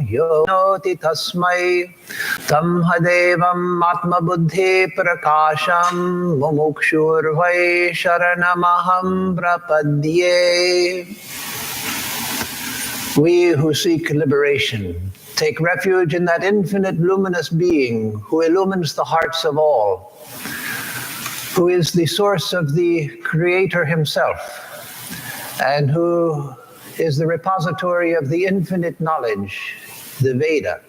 yo noti tasmai tam hadevam atmabuddhi prakasham mumukshurvai sharanamaham prapadye. We who seek liberation take refuge in that infinite luminous being who illumines the hearts of all, who is the source of the Creator himself, and who is the repository of the infinite knowledge, the Veda.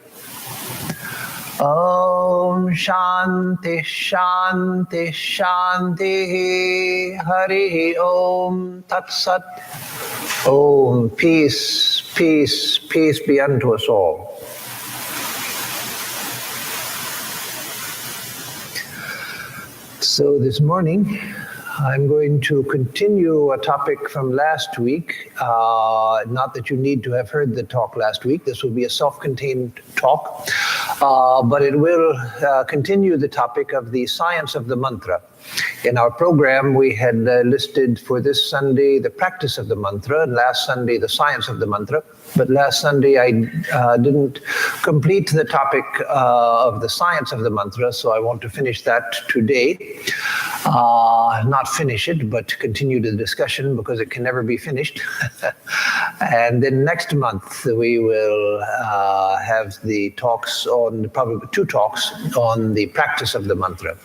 Om Shanti Shanti Shanti Hari Om Tat Sat. Om, peace, peace, peace be unto us all. So this morning, I'm going to continue a topic from last week. Not that you need to have heard the talk last week. This will be a self-contained talk. But it will continue the topic of the science of the mantra. In our program, we had listed for this Sunday the practice of the mantra, and last Sunday the science of the mantra. But last Sunday I didn't complete the topic of the science of the mantra, so I want to finish that today. Not finish it, but continue the discussion because it can never be finished. And then next month we will have the talks on, probably 2 talks on the practice of the mantra.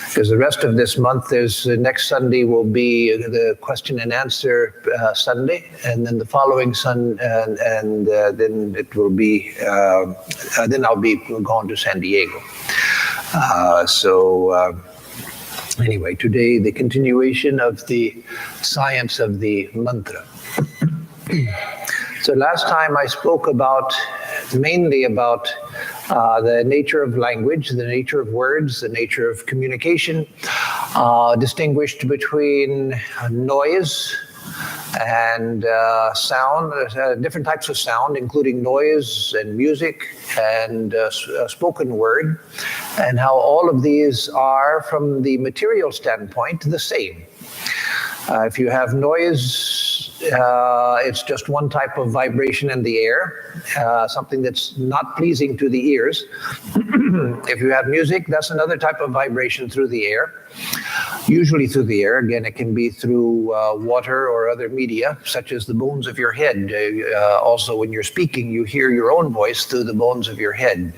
Because the rest of this month, next Sunday will be the question and answer Sunday, and then the following and then it will be, then I'll be gone to San Diego. Anyway, today the continuation of the science of the mantra. So last time I spoke mainly about the nature of language, the nature of words, the nature of communication, distinguished between noise and sound, different types of sound, including noise and music and spoken word, and how all of these are, from the material standpoint, the same. If you have noise, it's just one type of vibration in the air, something that's not pleasing to the ears. If you have music, that's another type of vibration through the air, usually through the air. Again, it can be through water or other media, such as the bones of your head. Also, when you're speaking, you hear your own voice through the bones of your head,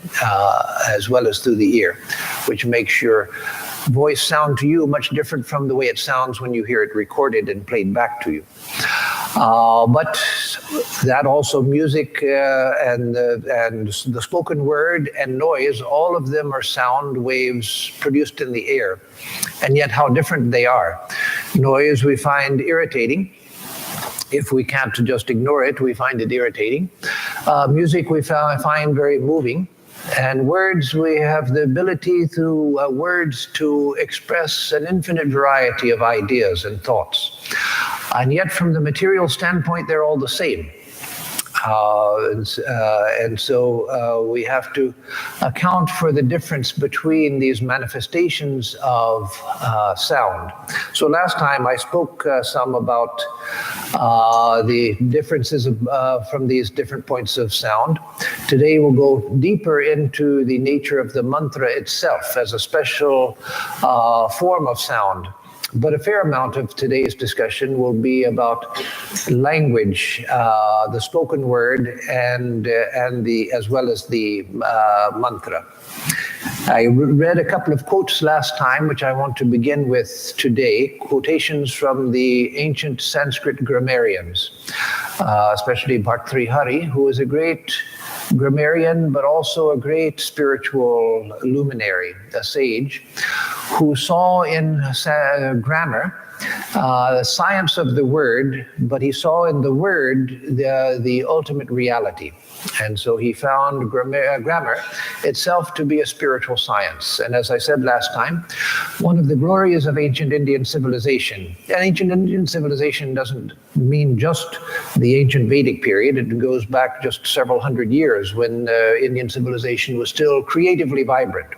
as well as through the ear, which makes your voice sound to you much different from the way it sounds when you hear it recorded and played back to you. But that also, music and the spoken word and noise, all of them are sound waves produced in the air. And yet how different they are. Noise we find irritating. If we can't just ignore it, we find it irritating. Music we find very moving. And words, we have the ability through words to express an infinite variety of ideas and thoughts. And yet from the material standpoint, they're all the same. And so we have to account for the difference between these manifestations of sound. So last time I spoke some about the differences from these different points of sound. Today we'll go deeper into the nature of the mantra itself as a special form of sound. But a fair amount of today's discussion will be about language, the spoken word, and as well as the mantra. I read a couple of quotes last time, which I want to begin with today, quotations from the ancient Sanskrit grammarians, especially Bhartrihari, who was a great grammarian, but also a great spiritual luminary, a sage, who saw in grammar the science of the word, but he saw in the word the ultimate reality. And so he found grammar itself to be a spiritual science. And as I said last time, one of the glories of ancient Indian civilization, and ancient Indian civilization doesn't mean just the ancient Vedic period, it goes back just several hundred years when Indian civilization was still creatively vibrant.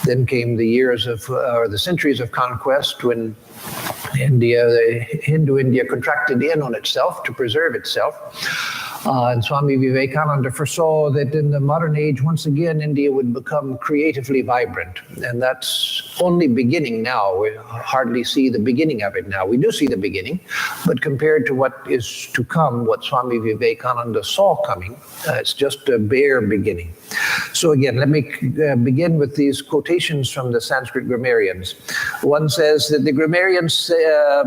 Then came the years of, or the centuries of conquest when Hindu India contracted in on itself to preserve itself. And Swami Vivekananda foresaw that in the modern age, once again, India would become creatively vibrant. And that's only beginning now. We hardly see the beginning of it now. We do see the beginning, but compared to what is to come, what Swami Vivekananda saw coming, it's just a bare beginning. So again, let me begin with these quotations from the Sanskrit grammarians. One says that the grammarians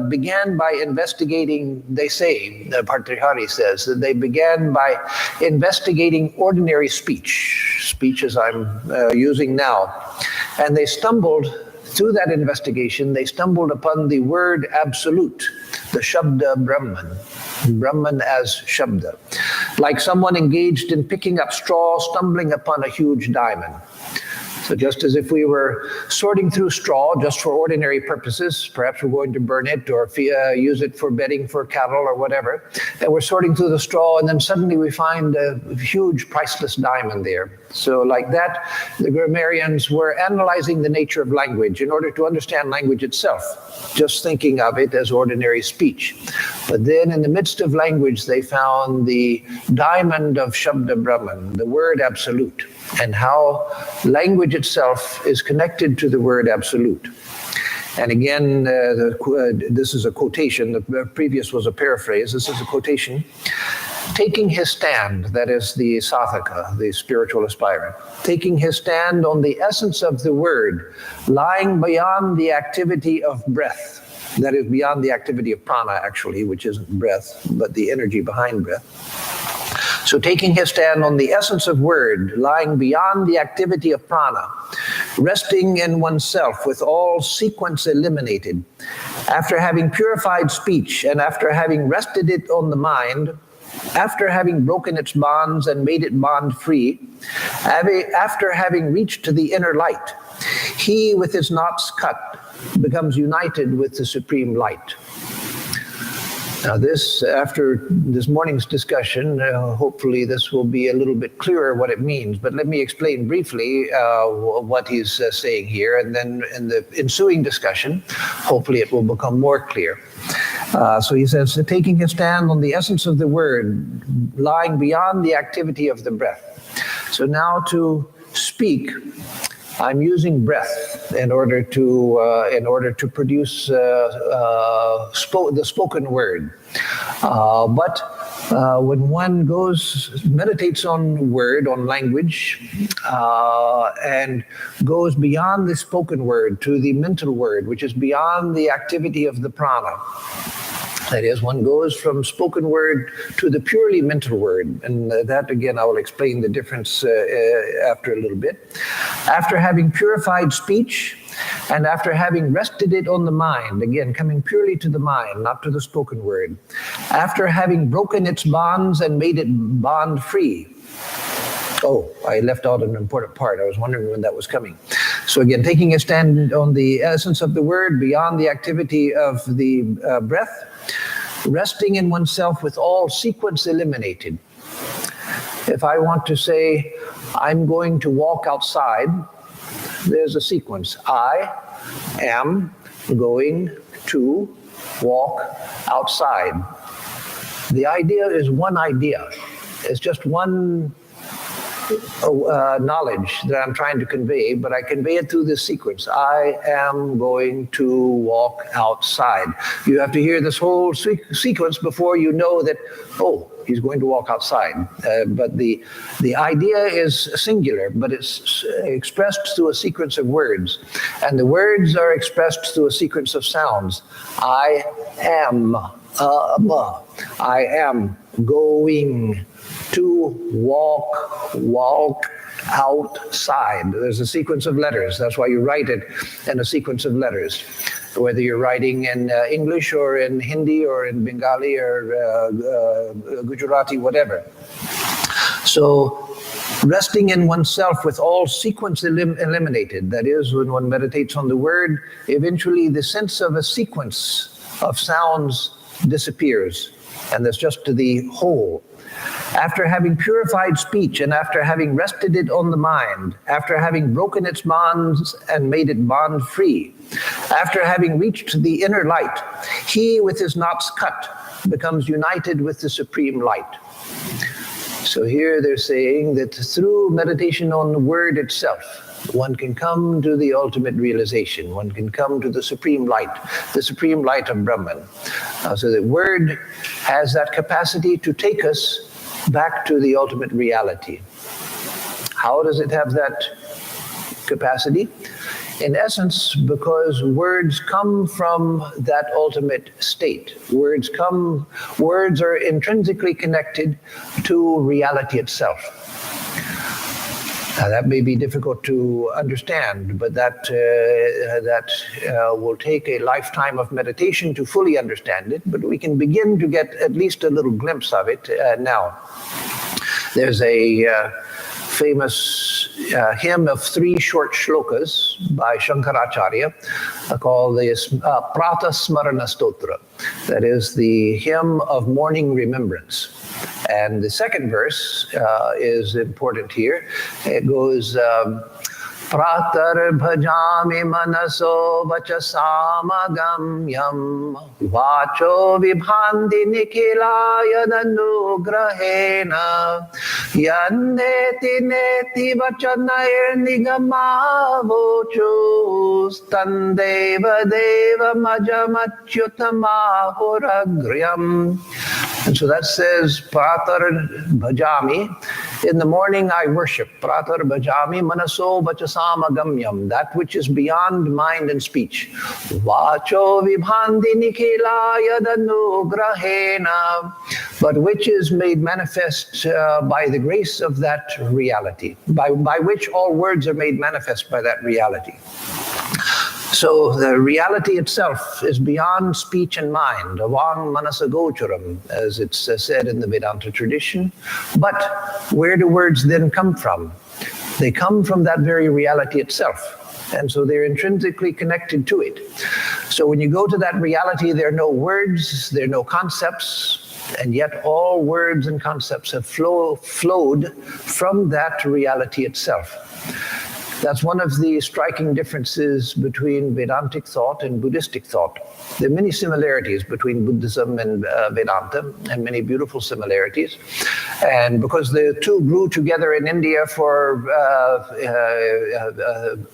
began by investigating, they say, Bhartrihari says, that they began by investigating ordinary speech as I'm using now. And they stumbled, through that investigation, they stumbled upon the word absolute, the Shabda Brahman. Brahman as Shabda. Like someone engaged in picking up straw, stumbling upon a huge diamond. So just as if we were sorting through straw just for ordinary purposes, perhaps we're going to burn it or use it for bedding for cattle or whatever, and we're sorting through the straw and then suddenly we find a huge priceless diamond there. So like that, the grammarians were analyzing the nature of language in order to understand language itself, just thinking of it as ordinary speech. But then in the midst of language, they found the diamond of Shabda Brahman, the word absolute, and how language itself is connected to the word absolute. And again, this is a quotation. The previous was a paraphrase. This is a quotation. Taking his stand, that is the sadhaka, the spiritual aspirant, taking his stand on the essence of the word, lying beyond the activity of breath, that is beyond the activity of prana actually, which isn't breath, but the energy behind breath. So taking his stand on the essence of word, lying beyond the activity of prana, resting in oneself with all sequence eliminated, after having purified speech and after having rested it on the mind, after having broken its bonds and made it bond-free, after having reached to the inner light, he with his knots cut becomes united with the supreme light. Now this, after this morning's discussion, hopefully this will be a little bit clearer what it means, but let me explain briefly what he's saying here, and then in the ensuing discussion, hopefully it will become more clear. So he says, taking his stand on the essence of the word, lying beyond the activity of the breath. So now to speak, I'm using breath in order to produce the spoken word. But when one meditates on word, on language, and goes beyond the spoken word to the mental word, which is beyond the activity of the prana. That is, one goes from spoken word to the purely mental word. And that, again, I will explain the difference after a little bit. After having purified speech and after having rested it on the mind, again, coming purely to the mind, not to the spoken word. After having broken its bonds and made it bond-free. Oh, I left out an important part. I was wondering when that was coming. So again, taking a stand on the essence of the word beyond the activity of the breath, resting in oneself with all sequence eliminated. If I want to say, I'm going to walk outside, there's a sequence. I am going to walk outside. The idea is one idea. It's just one knowledge that I'm trying to convey, but I convey it through this sequence. I am going to walk outside. You have to hear this whole sequence before you know that, oh, he's going to walk outside. But the idea is singular, but it's expressed through a sequence of words. And the words are expressed through a sequence of sounds. I am, I am going to walk outside. There's a sequence of letters. That's why you write it in a sequence of letters. Whether you're writing in English or in Hindi or in Bengali or Gujarati, whatever. So resting in oneself with all sequence eliminated. That is, when one meditates on the word, eventually the sense of a sequence of sounds disappears. And there's just the whole. After having purified speech and after having rested it on the mind, after having broken its bonds and made it bond-free, after having reached the inner light, he with his knots cut becomes united with the supreme light. So here they're saying that through meditation on the word itself, one can come to the ultimate realization. One can come to the supreme light of Brahman. So the word has that capacity to take us back to the ultimate reality. How does it have that capacity? In essence, because words come from that ultimate state. Words are intrinsically connected to reality itself. Now, that may be difficult to understand, but that will take a lifetime of meditation to fully understand it, but we can begin to get at least a little glimpse of it now. There's a famous hymn of 3 short shlokas by Shankaracharya called the Prata Smarana Stotra. That is the hymn of morning remembrance. And the second verse is important here. It goes, Pratar bhajami manaso vachasamagamyam vacho vibhandi nikhilaya danugrahena yanneti neti vachanair nigama vochus tandeva deva majamachyutama horagryam. And so that says, Pratar bhajami, in the morning I worship. Pratar bhajami manaso vachasamagamyam, that which is beyond mind and speech. Vacho vibhandi nikhilaya danugrahena, but which is made manifest by the grace of that reality, by which all words are made manifest by that reality. So the reality itself is beyond speech and mind, avang manasa gocharam, as it's said in the Vedanta tradition. But where do words then come from? They come from that very reality itself. And so they're intrinsically connected to it. So when you go to that reality, there are no words, there are no concepts, and yet all words and concepts have flowed from that reality itself. That's one of the striking differences between Vedantic thought and Buddhistic thought. There are many similarities between Buddhism and Vedanta, and many beautiful similarities. And because the two grew together in India for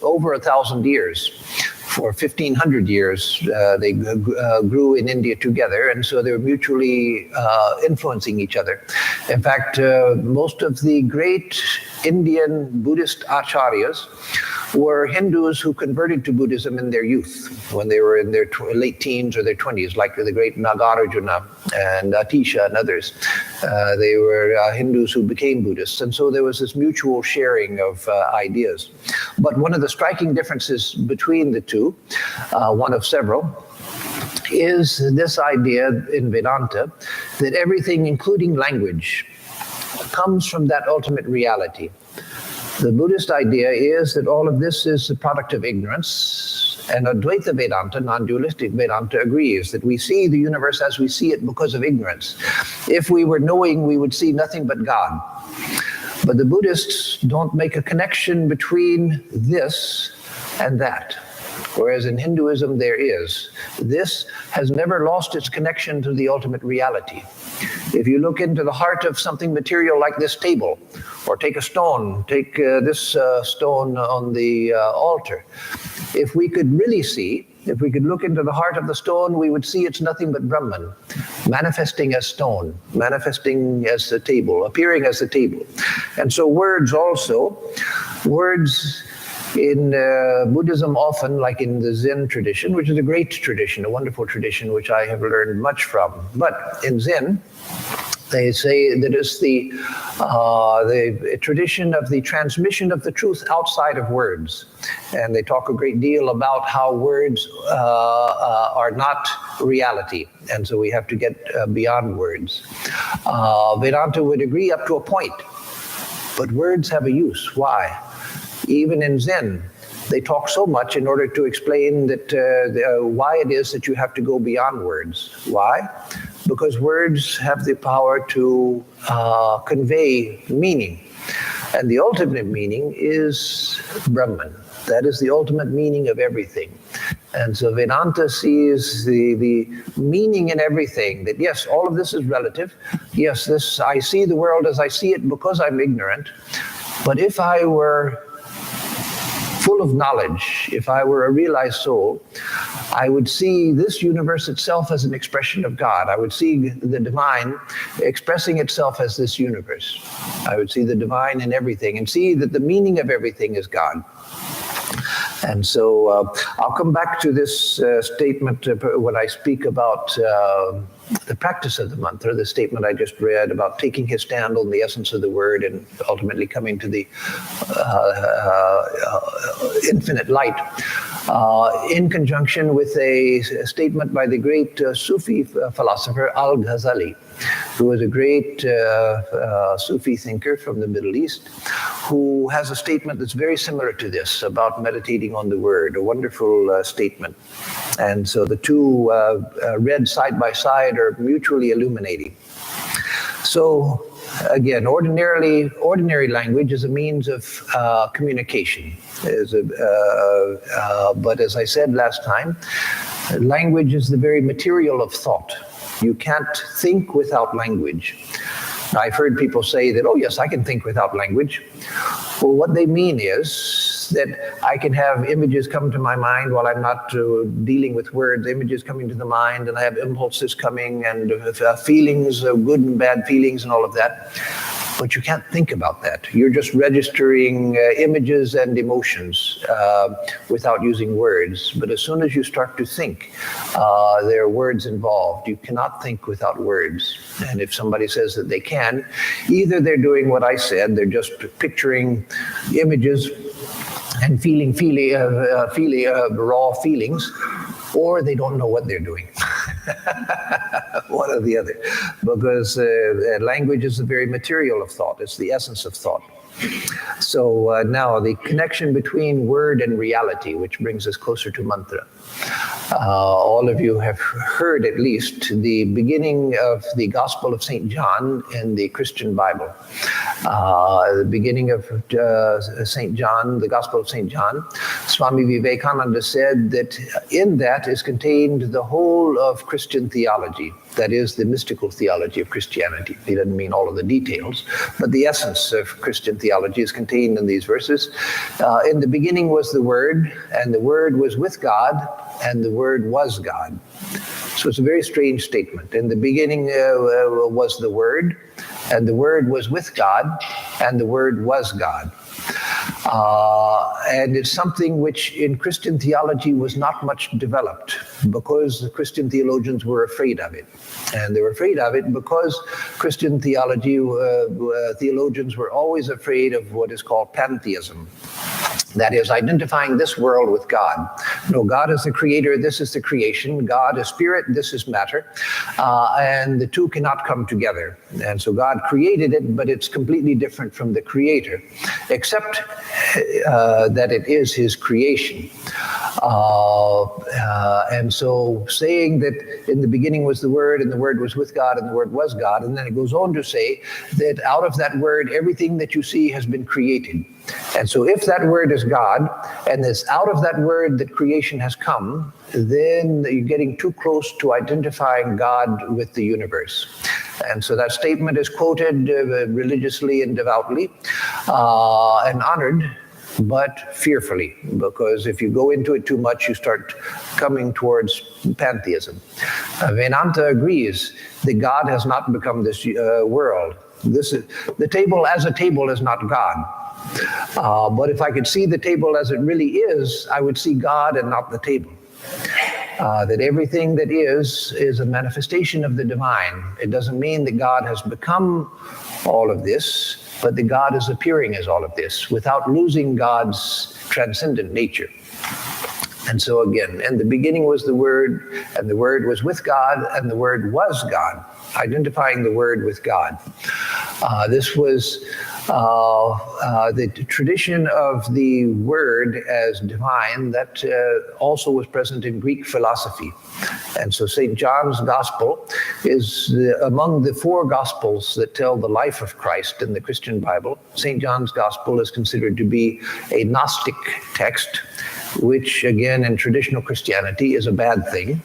over 1,000 years, for 1,500 years, they grew in India together, and so they were mutually influencing each other. In fact, most of the great Indian Buddhist acharyas were Hindus who converted to Buddhism in their youth, when they were in their late teens or their 20s, like the great Nagarjuna and Atisha and others. They were Hindus who became Buddhists, and so there was this mutual sharing of ideas. But one of the striking differences between the two, one of several, is this idea in Vedanta that everything, including language, comes from that ultimate reality. The Buddhist idea is that all of this is the product of ignorance, and Advaita Vedanta, non-dualistic Vedanta, agrees that we see the universe as we see it because of ignorance. If we were knowing, we would see nothing but God. But the Buddhists don't make a connection between this and that, whereas in Hinduism there is. This has never lost its connection to the ultimate reality. If you look into the heart of something material like this table, or take a stone, take this stone on the altar, if we could really see, if we could look into the heart of the stone, we would see it's nothing but Brahman, manifesting as stone, manifesting as the table, appearing as the table. And so words also, words in Buddhism often, like in the Zen tradition, which is a great tradition, a wonderful tradition, which I have learned much from. But in Zen, they say that it's the tradition of the transmission of the truth outside of words. And they talk a great deal about how words are not reality. And so we have to get beyond words. Vedanta would agree up to a point, but words have a use. Why? Even in Zen, they talk so much in order to explain that why it is that you have to go beyond words. Why? Because words have the power to convey meaning. And the ultimate meaning is Brahman. That is the ultimate meaning of everything. And so Vedanta sees the meaning in everything, that yes, all of this is relative. Yes, I see the world as I see it because I'm ignorant. But if I were full of knowledge, if I were a realized soul, I would see this universe itself as an expression of God. I would see the divine expressing itself as this universe. I would see the divine in everything and see that the meaning of everything is God. And so I'll come back to this statement when I speak about the practice of the mantra, the statement I just read about taking his stand on the essence of the word and ultimately coming to the infinite light, in conjunction with a statement by the great Sufi philosopher Al-Ghazali, who was a great Sufi thinker from the Middle East, who has a statement that's very similar to this about meditating on the word, a wonderful statement. And so the two read side by side are mutually illuminating. So again, ordinary language is a means of communication. But as I said last time, language is the very material of thought. You can't think without language. Now, I've heard people say that, oh yes, I can think without language. Well, what they mean is that I can have images come to my mind while I'm not dealing with words, images coming to the mind, and I have impulses coming and feelings, good and bad feelings and all of that. But you can't think about that. You're just registering images and emotions without using words. But as soon as you start to think, there are words involved. You cannot think without words. And if somebody says that they can, either they're doing what I said, they're just picturing images and feeling raw feelings, or they don't know what they're doing. One or the other. Because language is the very material of thought. It's the essence of thought. So now the connection between word and reality, which brings us closer to mantra. All of you have heard at least the beginning of the Gospel of St. John in the Christian Bible. The beginning of St. John, the Gospel of St. John, Swami Vivekananda said that in that is contained the whole of Christian theology. That is the mystical theology of Christianity. He doesn't mean all of the details, but the essence of Christian theology is contained in these verses. In the beginning was the Word, and the Word was with God, and the Word was God. So it's a very strange statement. In the beginning was the Word, and the Word was with God, and the Word was God. And it's something which in Christian theology was not much developed because the Christian theologians were afraid of it. And they were afraid of it because Christian theologians were always afraid of what is called pantheism. That is, identifying this world with God. No, God is the creator, this is the creation. God is spirit, this is matter. And the two cannot come together. And so God created it, but it's completely different from the creator, except that it is his creation. And so saying that in the beginning was the Word, and the Word was with God, and the Word was God, and then it goes on to say that out of that Word, everything that you see has been created. And so if that Word is God, and it's out of that Word that creation has come, then you're getting too close to identifying God with the universe. And so that statement is quoted religiously and devoutly and honored, but fearfully, because if you go into it too much, you start coming towards pantheism. Vedanta agrees that God has not become this world. The table as a table is not God. But if I could see the table as it really is, I would see God and not the table. That everything that is a manifestation of the divine. It doesn't mean that God has become all of this, but that God is appearing as all of this without losing God's transcendent nature. And so again, in the beginning was the Word, and the Word was with God, and the Word was God, identifying the Word with God. This was The tradition of the word as divine, that also was present in Greek philosophy. And so St. John's Gospel is among the 4 Gospels that tell the life of Christ in the Christian Bible. St. John's Gospel is considered to be a Gnostic text, which again in traditional Christianity is a bad thing.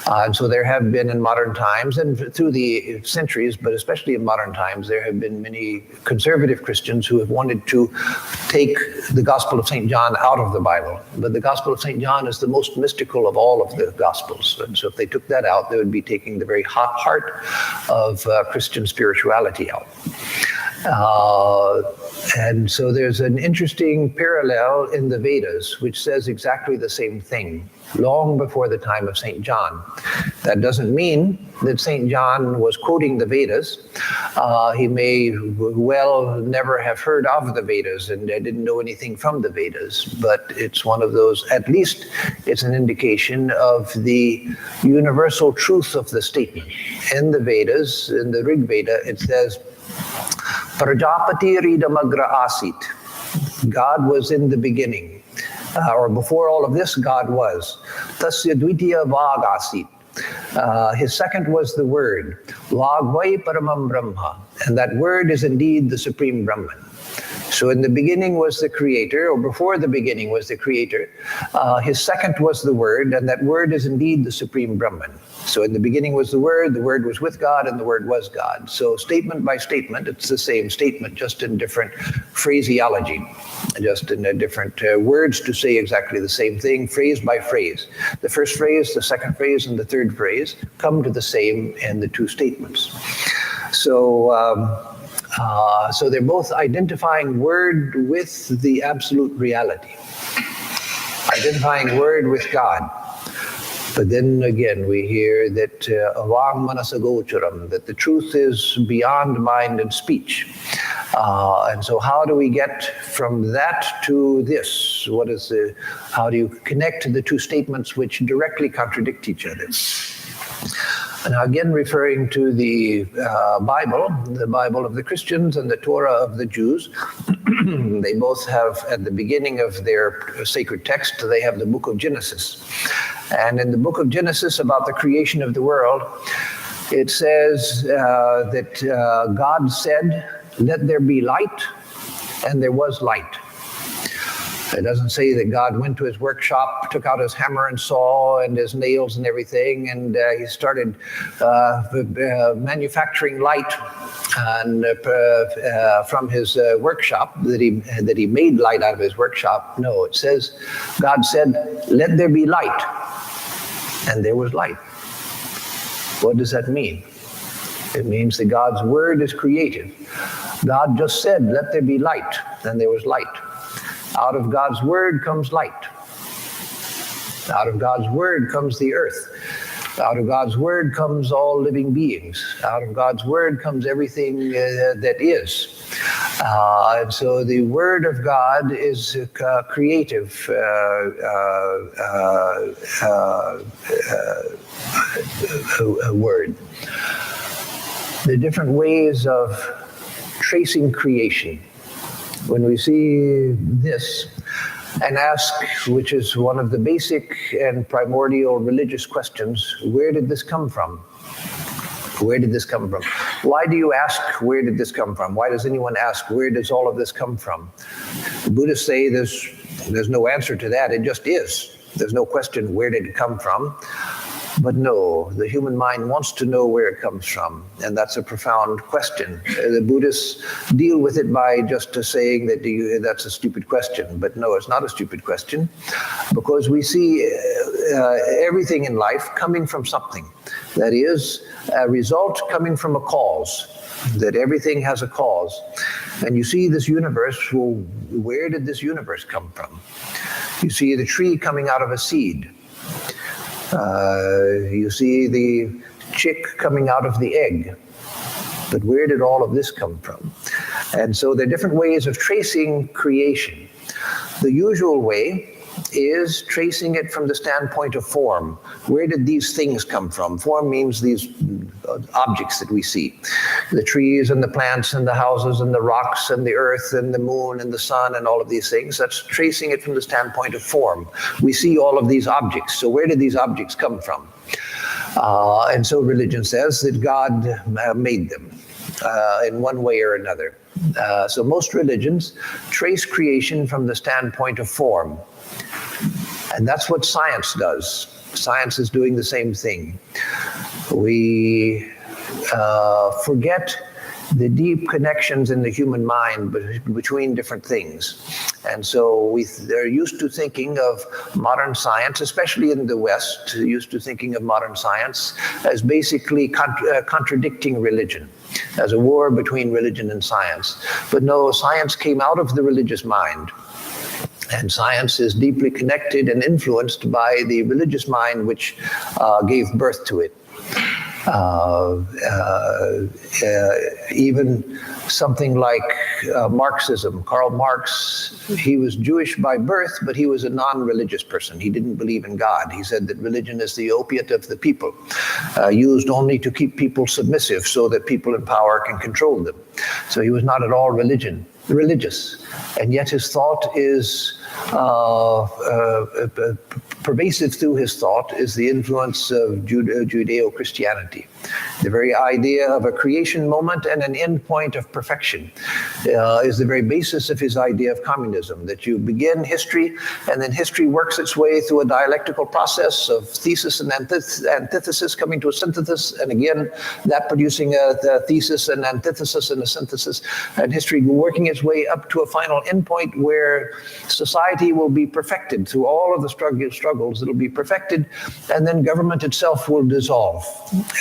And so there have been in modern times and through the centuries, but especially in modern times, there have been many conservative Christians who have wanted to take the Gospel of St. John out of the Bible. But the Gospel of St. John is the most mystical of all of the Gospels. And so if they took that out, they would be taking the very heart of Christian spirituality out. And so there's an interesting parallel in the Vedas, which says exactly the same thing, long before the time of St. John. That doesn't mean that St. John was quoting the Vedas. He may well never have heard of the Vedas and didn't know anything from the Vedas, but it's one of those, at least it's an indication of the universal truth of the statement. In the Vedas, in the Rig Veda, it says, Prajapati Ridamagra Asit. God was in the beginning. Or before all of this, God was. Tasya Dvitiya Vag Asit. His second was the Word. Vagvai Paramam Brahma. And that Word is indeed the Supreme Brahman. So in the beginning was the Creator, or before the beginning was the Creator. His second was the Word, and that Word is indeed the Supreme Brahman. So in the beginning was the Word was with God, and the Word was God. So statement by statement, it's the same statement, just in different phraseology, just in different words to say exactly the same thing, phrase by phrase. The first phrase, the second phrase, and the third phrase come to the same in the 2 statements. So they're both identifying Word with the absolute reality, identifying Word with God. But then again, we hear that avang manasagocharam, that the truth is beyond mind and speech. And so how do we get from that to this? How do you connect the 2 statements which directly contradict each other? And again, referring to the Bible of the Christians and the Torah of the Jews, they both have, at the beginning of their sacred text, they have the book of Genesis. And in the book of Genesis, about the creation of the world, it says that God said, "Let there be light," and there was light. It doesn't say that God went to his workshop, took out his hammer and saw and his nails and everything, and he started manufacturing light and from his workshop, that he made light out of his workshop. No, it says God said, "Let there be light," and there was light. What does that mean? It means that God's word is creative. God just said, "Let there be light," and there was light. Out of God's word comes light. Out of God's word comes the earth. Out of God's word comes all living beings. Out of God's word comes everything that is. And so the word of God is a creative word. The different ways of tracing creation. When we see this and ask, which is one of the basic and primordial religious questions, where did this come from? Where did this come from? Why do you ask, where did this come from? Why does anyone ask, where does all of this come from? The Buddhists say there's no answer to that, it just is. There's no question, where did it come from? But no, the human mind wants to know where it comes from, and that's a profound question. The Buddhists deal with it by just saying that that's a stupid question, but no, it's not a stupid question, because we see everything in life coming from something. That is, a result coming from a cause, that everything has a cause. And you see this universe, well, where did this universe come from? You see the tree coming out of a seed. You see the chick coming out of the egg. But where did all of this come from? And so there are different ways of tracing creation. The usual way is tracing it from the standpoint of form. Where did these things come from? Form means these objects that we see. The trees and the plants and the houses and the rocks and the earth and the moon and the sun and all of these things. That's tracing it from the standpoint of form. We see all of these objects. So where did these objects come from? And so religion says that God made them in one way or another. So most religions trace creation from the standpoint of form. And that's what science does. Science is doing the same thing. We forget the deep connections in the human mind between different things. And so they're used to thinking of modern science, especially in the West, used to thinking of modern science as basically contradicting religion, as a war between religion and science. But no, science came out of the religious mind. And science is deeply connected and influenced by the religious mind which gave birth to it. Even something like Marxism. Karl Marx, he was Jewish by birth, but he was a non-religious person. He didn't believe in God. He said that religion is the opiate of the people, used only to keep people submissive so that people in power can control them. So he was not at all religious. And yet his thought is pervasive through his thought is the influence of Judeo-Christianity. The very idea of a creation moment and an end point of perfection is the very basis of his idea of communism, that you begin history and then history works its way through a dialectical process of thesis and antithesis coming to a synthesis, and again that producing a thesis and antithesis and a synthesis, and history working its way up to a final endpoint where society will be perfected through all of the struggles. It'll be perfected, and then government itself will dissolve.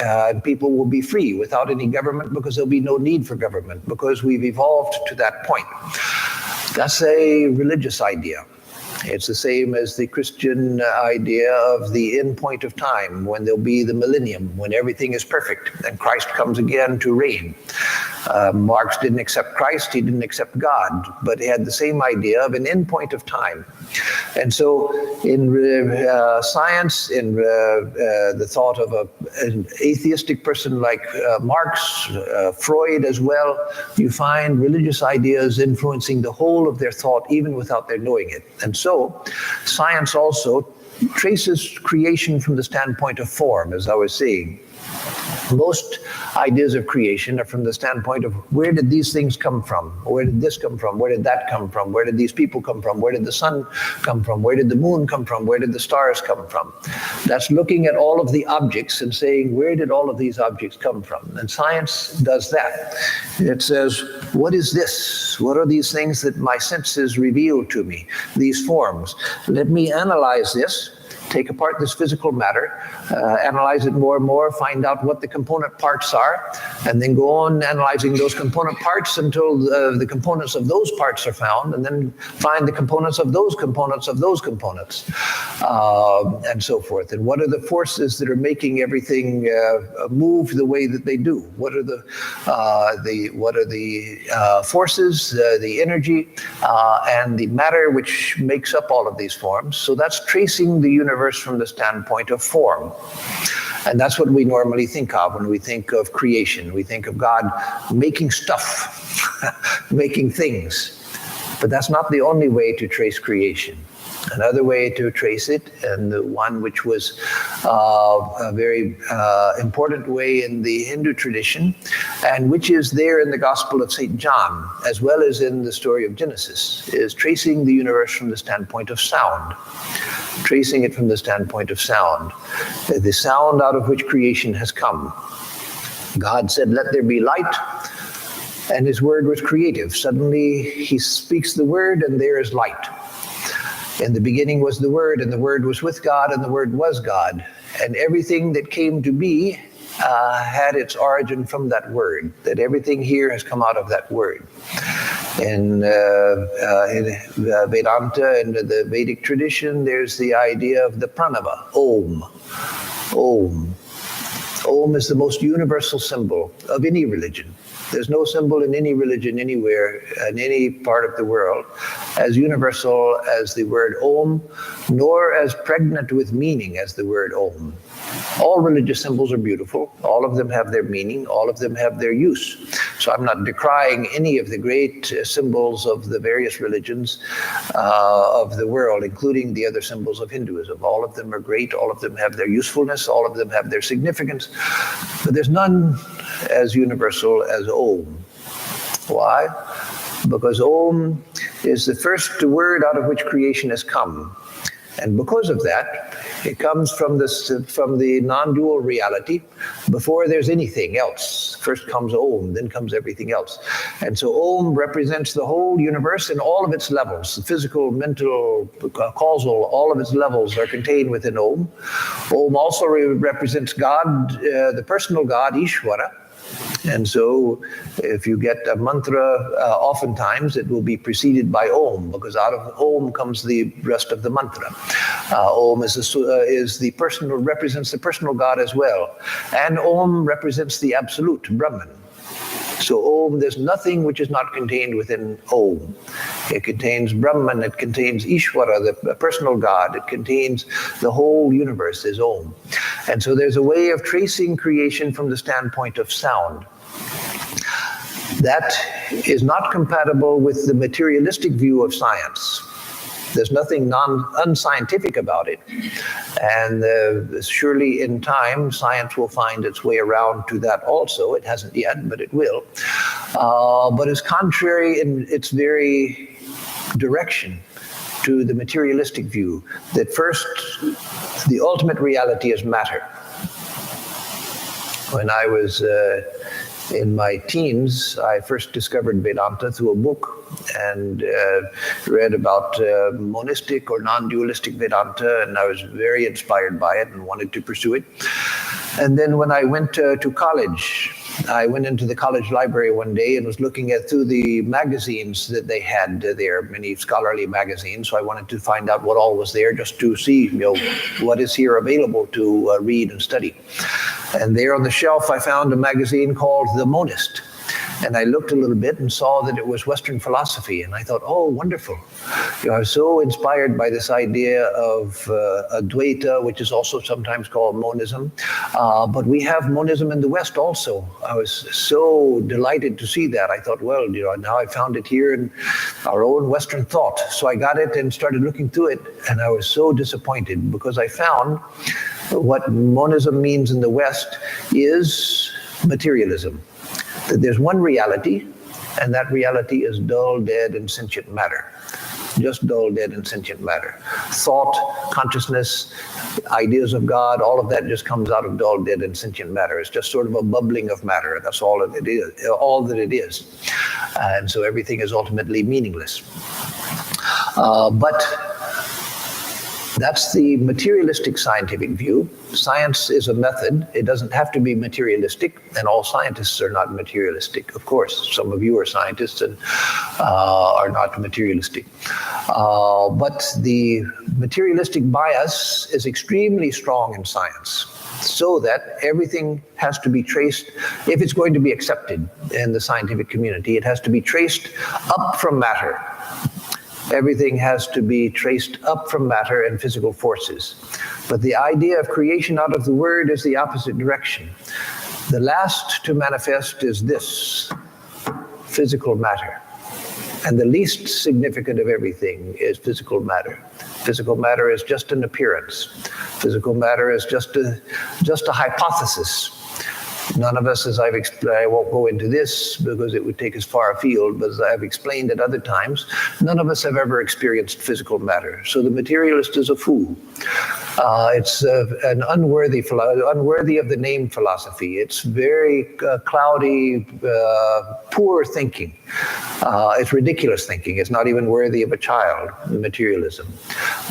And people will be free without any government because there'll be no need for government because we've evolved to that point. That's a religious idea. It's the same as the Christian idea of the end point of time, when there'll be the millennium, when everything is perfect and Christ comes again to reign. Marx didn't accept Christ, he didn't accept God, but he had the same idea of an end point of time. And so in science, in the thought of an atheistic person like Marx, Freud as well, you find religious ideas influencing the whole of their thought even without their knowing it. And so science also traces creation from the standpoint of form, as I was saying. Most ideas of creation are from the standpoint of where did these things come from? Where did this come from? Where did that come from? Where did these people come from? Where did the sun come from? Where did the moon come from? Where did the stars come from? That's looking at all of the objects and saying, where did all of these objects come from? And science does that. It says, what is this? What are these things that my senses reveal to me? These forms. Let me analyze this. Take apart this physical matter, analyze it more and more, find out what the component parts are, and then go on analyzing those component parts until the components of those parts are found, and then find the components of those components of those components, and so forth. And what are the forces that are making everything move the way that they do? What are the forces, the energy, and the matter which makes up all of these forms? So that's tracing the universe from the standpoint of form. And that's what we normally think of when we think of creation. We think of God making stuff, making things. But that's not the only way to trace creation. Another way to trace it, and the one which was a very important way in the Hindu tradition, and which is there in the Gospel of St. John, as well as in the story of Genesis, is tracing the universe from the standpoint of sound. Tracing it from the standpoint of sound. The sound out of which creation has come. God said, let there be light, and his word was creative. Suddenly he speaks the word, and there is light. In the beginning was the Word, and the Word was with God, and the Word was God. And everything that came to be had its origin from that Word, that everything here has come out of that Word. In Vedanta and the Vedic tradition, there's the idea of the pranava, Om. Om. Om is the most universal symbol of any religion. There's no symbol in any religion anywhere, in any part of the world, as universal as the word Om, nor as pregnant with meaning as the word Om. All religious symbols are beautiful. All of them have their meaning. All of them have their use. So I'm not decrying any of the great symbols of the various religions of the world, including the other symbols of Hinduism. All of them are great. All of them have their usefulness. All of them have their significance. But there's none as universal as Om. Why? Because Om is the first word out of which creation has come. And because of that, it comes from the non-dual reality before there's anything else. First comes Om, then comes everything else. And so Om represents the whole universe in all of its levels. Physical, mental, causal, all of its levels are contained within Om. Om also represents God, the personal God, Ishvara. And so if you get a mantra, oftentimes it will be preceded by Om, because out of Om comes the rest of the mantra. Om represents the personal God as well. And Om represents the absolute, Brahman. So Om, there's nothing which is not contained within Om. It contains Brahman, it contains Ishvara, the personal God, it contains the whole universe is Om. And so there's a way of tracing creation from the standpoint of sound. That is not compatible with the materialistic view of science. There's nothing unscientific about it. And surely in time, science will find its way around to that also. It hasn't yet, but it will. But it's contrary in its very direction to the materialistic view, that first, the ultimate reality is matter. When I was in my teens, I first discovered Vedanta through a book and read about monistic or non-dualistic Vedanta, and I was very inspired by it and wanted to pursue it. And then when I went to college, I went into the college library one day and was looking through the magazines that they had there, many scholarly magazines. So I wanted to find out what all was there, just to see, what is here available to read and study. And there on the shelf, I found a magazine called The Monist. And I looked a little bit and saw that it was Western philosophy. And I thought, oh, wonderful. I was so inspired by this idea of Advaita, which is also sometimes called monism. But we have monism in the West also. I was so delighted to see that. I thought, well, now I found it here in our own Western thought. So I got it and started looking through it. And I was so disappointed because I found what monism means in the West is materialism. That there's one reality, and that reality is dull, dead, and sentient matter. Just dull, dead, and sentient matter. Thought, consciousness, ideas of God, all of that just comes out of dull, dead, and sentient matter. It's just sort of a bubbling of matter. That's all it is, all that it is. And so everything is ultimately meaningless. But that's the materialistic scientific view. Science is a method. It doesn't have to be materialistic, and all scientists are not materialistic. Of course, some of you are scientists and are not materialistic. But the materialistic bias is extremely strong in science, so that everything has to be traced, if it's going to be accepted in the scientific community, it has to be traced up from matter. Everything has to be traced up from matter and physical forces. But the idea of creation out of the word is the opposite direction. The last to manifest is this, physical matter. And the least significant of everything is physical matter. Physical matter is just an appearance. Physical matter is just a hypothesis. None of us, as I've explained, I won't go into this because it would take us far afield, but as I've explained at other times, none of us have ever experienced physical matter. So the materialist is a fool. It's an unworthy of the name philosophy. It's very cloudy, poor thinking. It's ridiculous thinking. It's not even worthy of a child, materialism,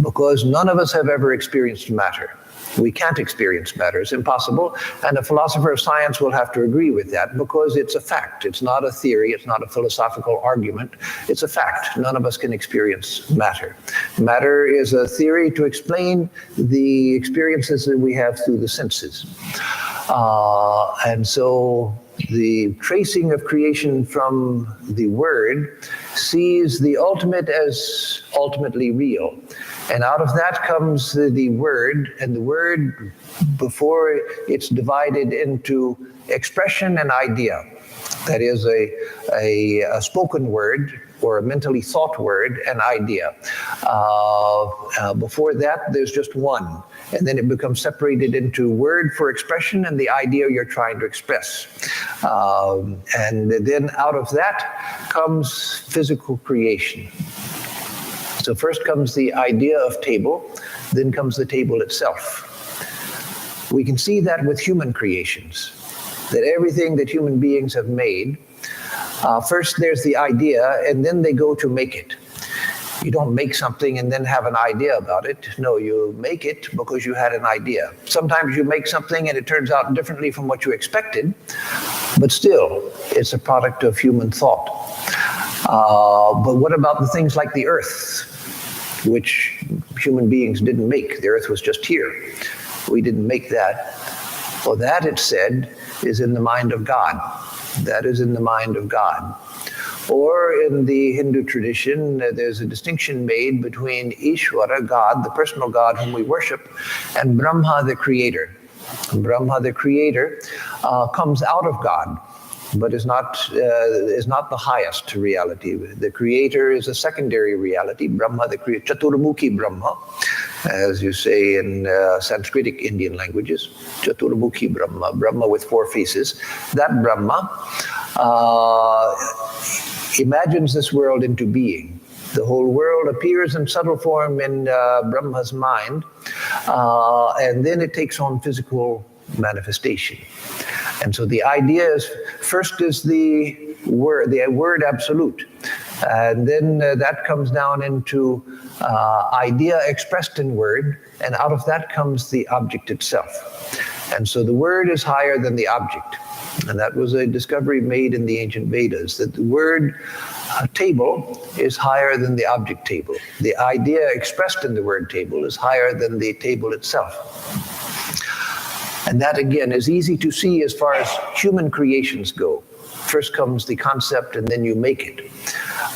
because none of us have ever experienced matter. We can't experience matter. It's impossible. And a philosopher of science will have to agree with that because it's a fact. It's not a theory. It's not a philosophical argument. It's a fact. None of us can experience matter. Matter is a theory to explain the experiences that we have through the senses. And so the tracing of creation from the word, sees the ultimate as ultimately real. And out of that comes the word, and the word, before it's divided into expression and idea, that is a spoken word or a mentally thought word, an idea. Before that, there's just one. And then it becomes separated into word for expression and the idea you're trying to express. And then out of that comes physical creation. So first comes the idea of table, then comes the table itself. We can see that with human creations, that everything that human beings have made, first there's the idea, and then they go to make it. You don't make something and then have an idea about it. No, you make it because you had an idea. Sometimes you make something and it turns out differently from what you expected, but still, it's a product of human thought. But what about the things like the earth, which human beings didn't make? The earth was just here. We didn't make that. Well, that, it's said, is in the mind of God. That is in the mind of God. Or in the Hindu tradition, there's a distinction made between Ishvara, God, the personal God whom we worship, and Brahma, the creator. Brahma, the creator, comes out of God, but is not the highest reality. The creator is a secondary reality. Brahma, the creator, Chaturmukhi Brahma, as you say in Sanskritic Indian languages, Chaturmukhi Brahma, Brahma with four faces. That Brahma imagines this world into being. The whole world appears in subtle form in Brahma's mind, and then it takes on physical manifestation. And so the idea is, first is the word absolute, and then that comes down into idea expressed in word, and out of that comes the object itself. And so the word is higher than the object. And that was a discovery made in the ancient Vedas, that the word table is higher than the object table. The idea expressed in the word table is higher than the table itself. And that, again, is easy to see as far as human creations go. First comes the concept, and then you make it.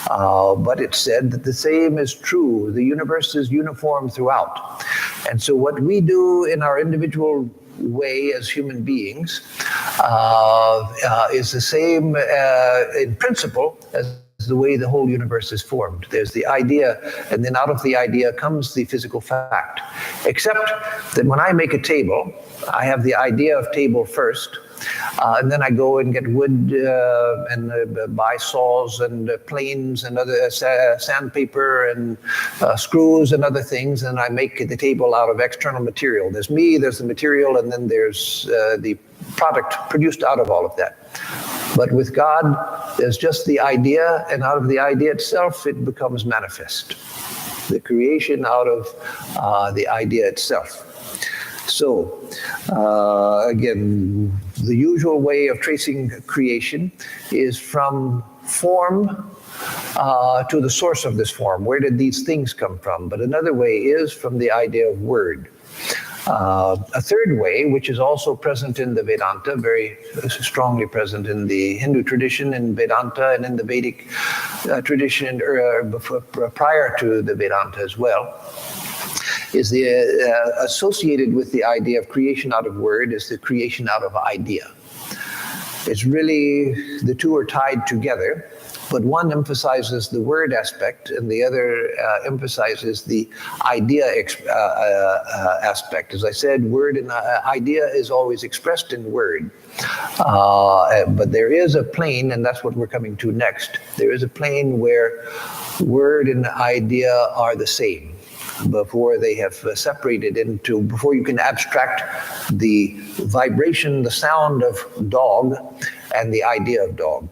But it's said that the same is true. The universe is uniform throughout. And so what we do in our individual way as human beings is the same in principle as the way the whole universe is formed. There's the idea, and then out of the idea comes the physical fact. Except that when I make a table, I have the idea of table first, and then I go and get wood and buy saws and planes and other sandpaper and screws and other things, and I make the table out of external material. There's me, there's the material, and then there's the product produced out of all of that. But with God, there's just the idea, and out of the idea itself, it becomes manifest. The creation out of the idea itself. So, again, the usual way of tracing creation is from form to the source of this form. Where did these things come from? But another way is from the idea of word. A third way, which is also present in the Vedanta, very strongly present in the Hindu tradition, in Vedanta, and in the Vedic tradition prior to the Vedanta as well, is the associated with the idea of creation out of word is the creation out of idea. It's really, the two are tied together, but one emphasizes the word aspect and the other emphasizes the idea aspect. As I said, word and idea is always expressed in word. But there is a plane, and that's what we're coming to next. There is a plane where word and idea are the same, before they have separated into, before you can abstract the vibration, the sound of dog, and the idea of dog.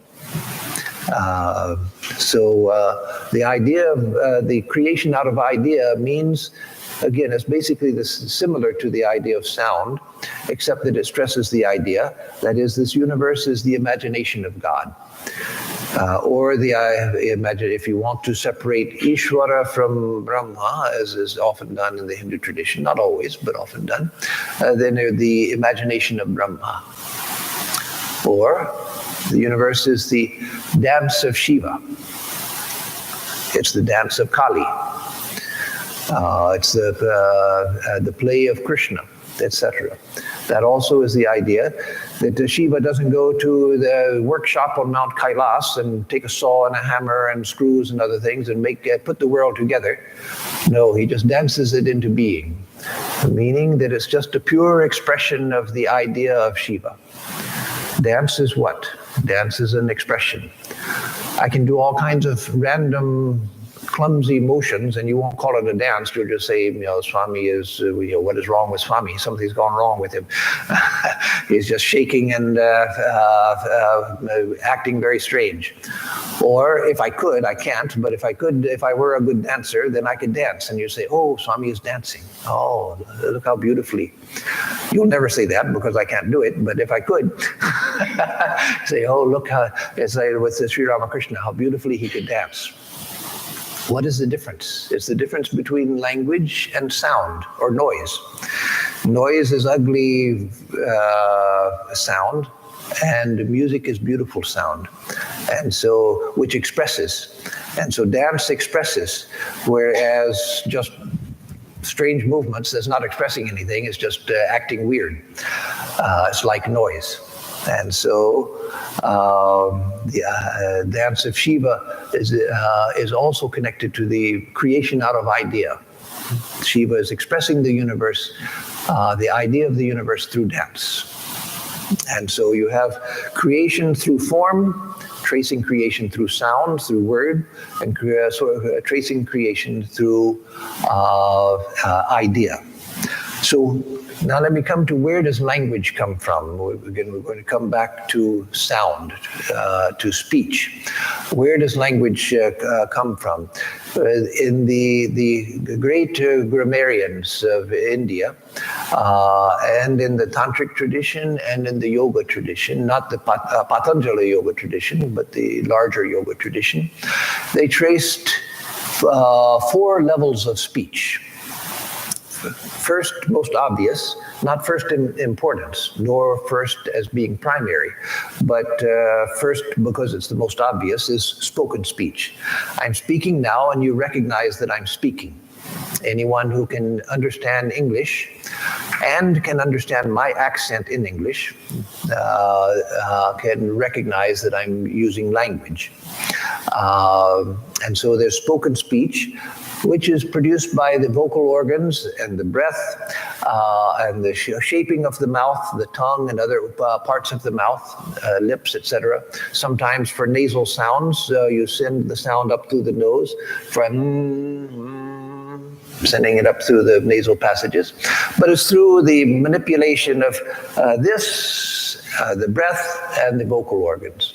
So the idea of the creation out of idea means, again, it's basically similar to the idea of sound, except that it stresses the idea. That is, this universe is the imagination of God. Or imagine, if you want to separate Ishvara from Brahma, as is often done in the Hindu tradition, not always, but often done, then the imagination of Brahma. Or the universe is the dance of Shiva. It's the dance of Kali. It's the play of Krishna, etc. That also is the idea that Shiva doesn't go to the workshop on Mount Kailas and take a saw and a hammer and screws and other things and put the world together. No, he just dances it into being, meaning that it's just a pure expression of the idea of Shiva. Dance is what? Dance is an expression. I can do all kinds of random clumsy motions, and you won't call it a dance. You'll just say, Swami is, what is wrong with Swami? Something's gone wrong with him. He's just shaking and acting very strange. Or if I could, I can't, but if I were a good dancer, then I could dance. And you say, oh, Swami is dancing. Oh, look how beautifully. You'll never say that because I can't do it, but if I could, say, oh, look how, it's like with Sri Ramakrishna, how beautifully he could dance. What is the difference? It's the difference between language and sound or noise. Noise is ugly sound, and music is beautiful sound, and so which expresses. And so dance expresses, whereas just strange movements that's not expressing anything, it's just acting weird. It's like noise. And so the dance of Shiva is also connected to the creation out of idea. Shiva is expressing the universe, the idea of the universe through dance. And so you have creation through form, tracing creation through sound, through word, and tracing creation through idea. So now let me come to where does language come from? Again, we're going to come back to sound, to speech. Where does language come from? In the great grammarians of India, and in the tantric tradition and in the yoga tradition, not the Patanjali yoga tradition, but the larger yoga tradition, they traced 4 levels of speech. First, most obvious, not first in importance, nor first as being primary, but first because it's the most obvious, is spoken speech. I'm speaking now and you recognize that I'm speaking. Anyone who can understand English and can understand my accent in English can recognize that I'm using language. And so there's spoken speech, which is produced by the vocal organs and the breath and the shaping of the mouth, the tongue and other parts of the mouth, lips, etc. Sometimes for nasal sounds, you send the sound up through the nose, sending it up through the nasal passages. But it's through the manipulation of the breath and the vocal organs.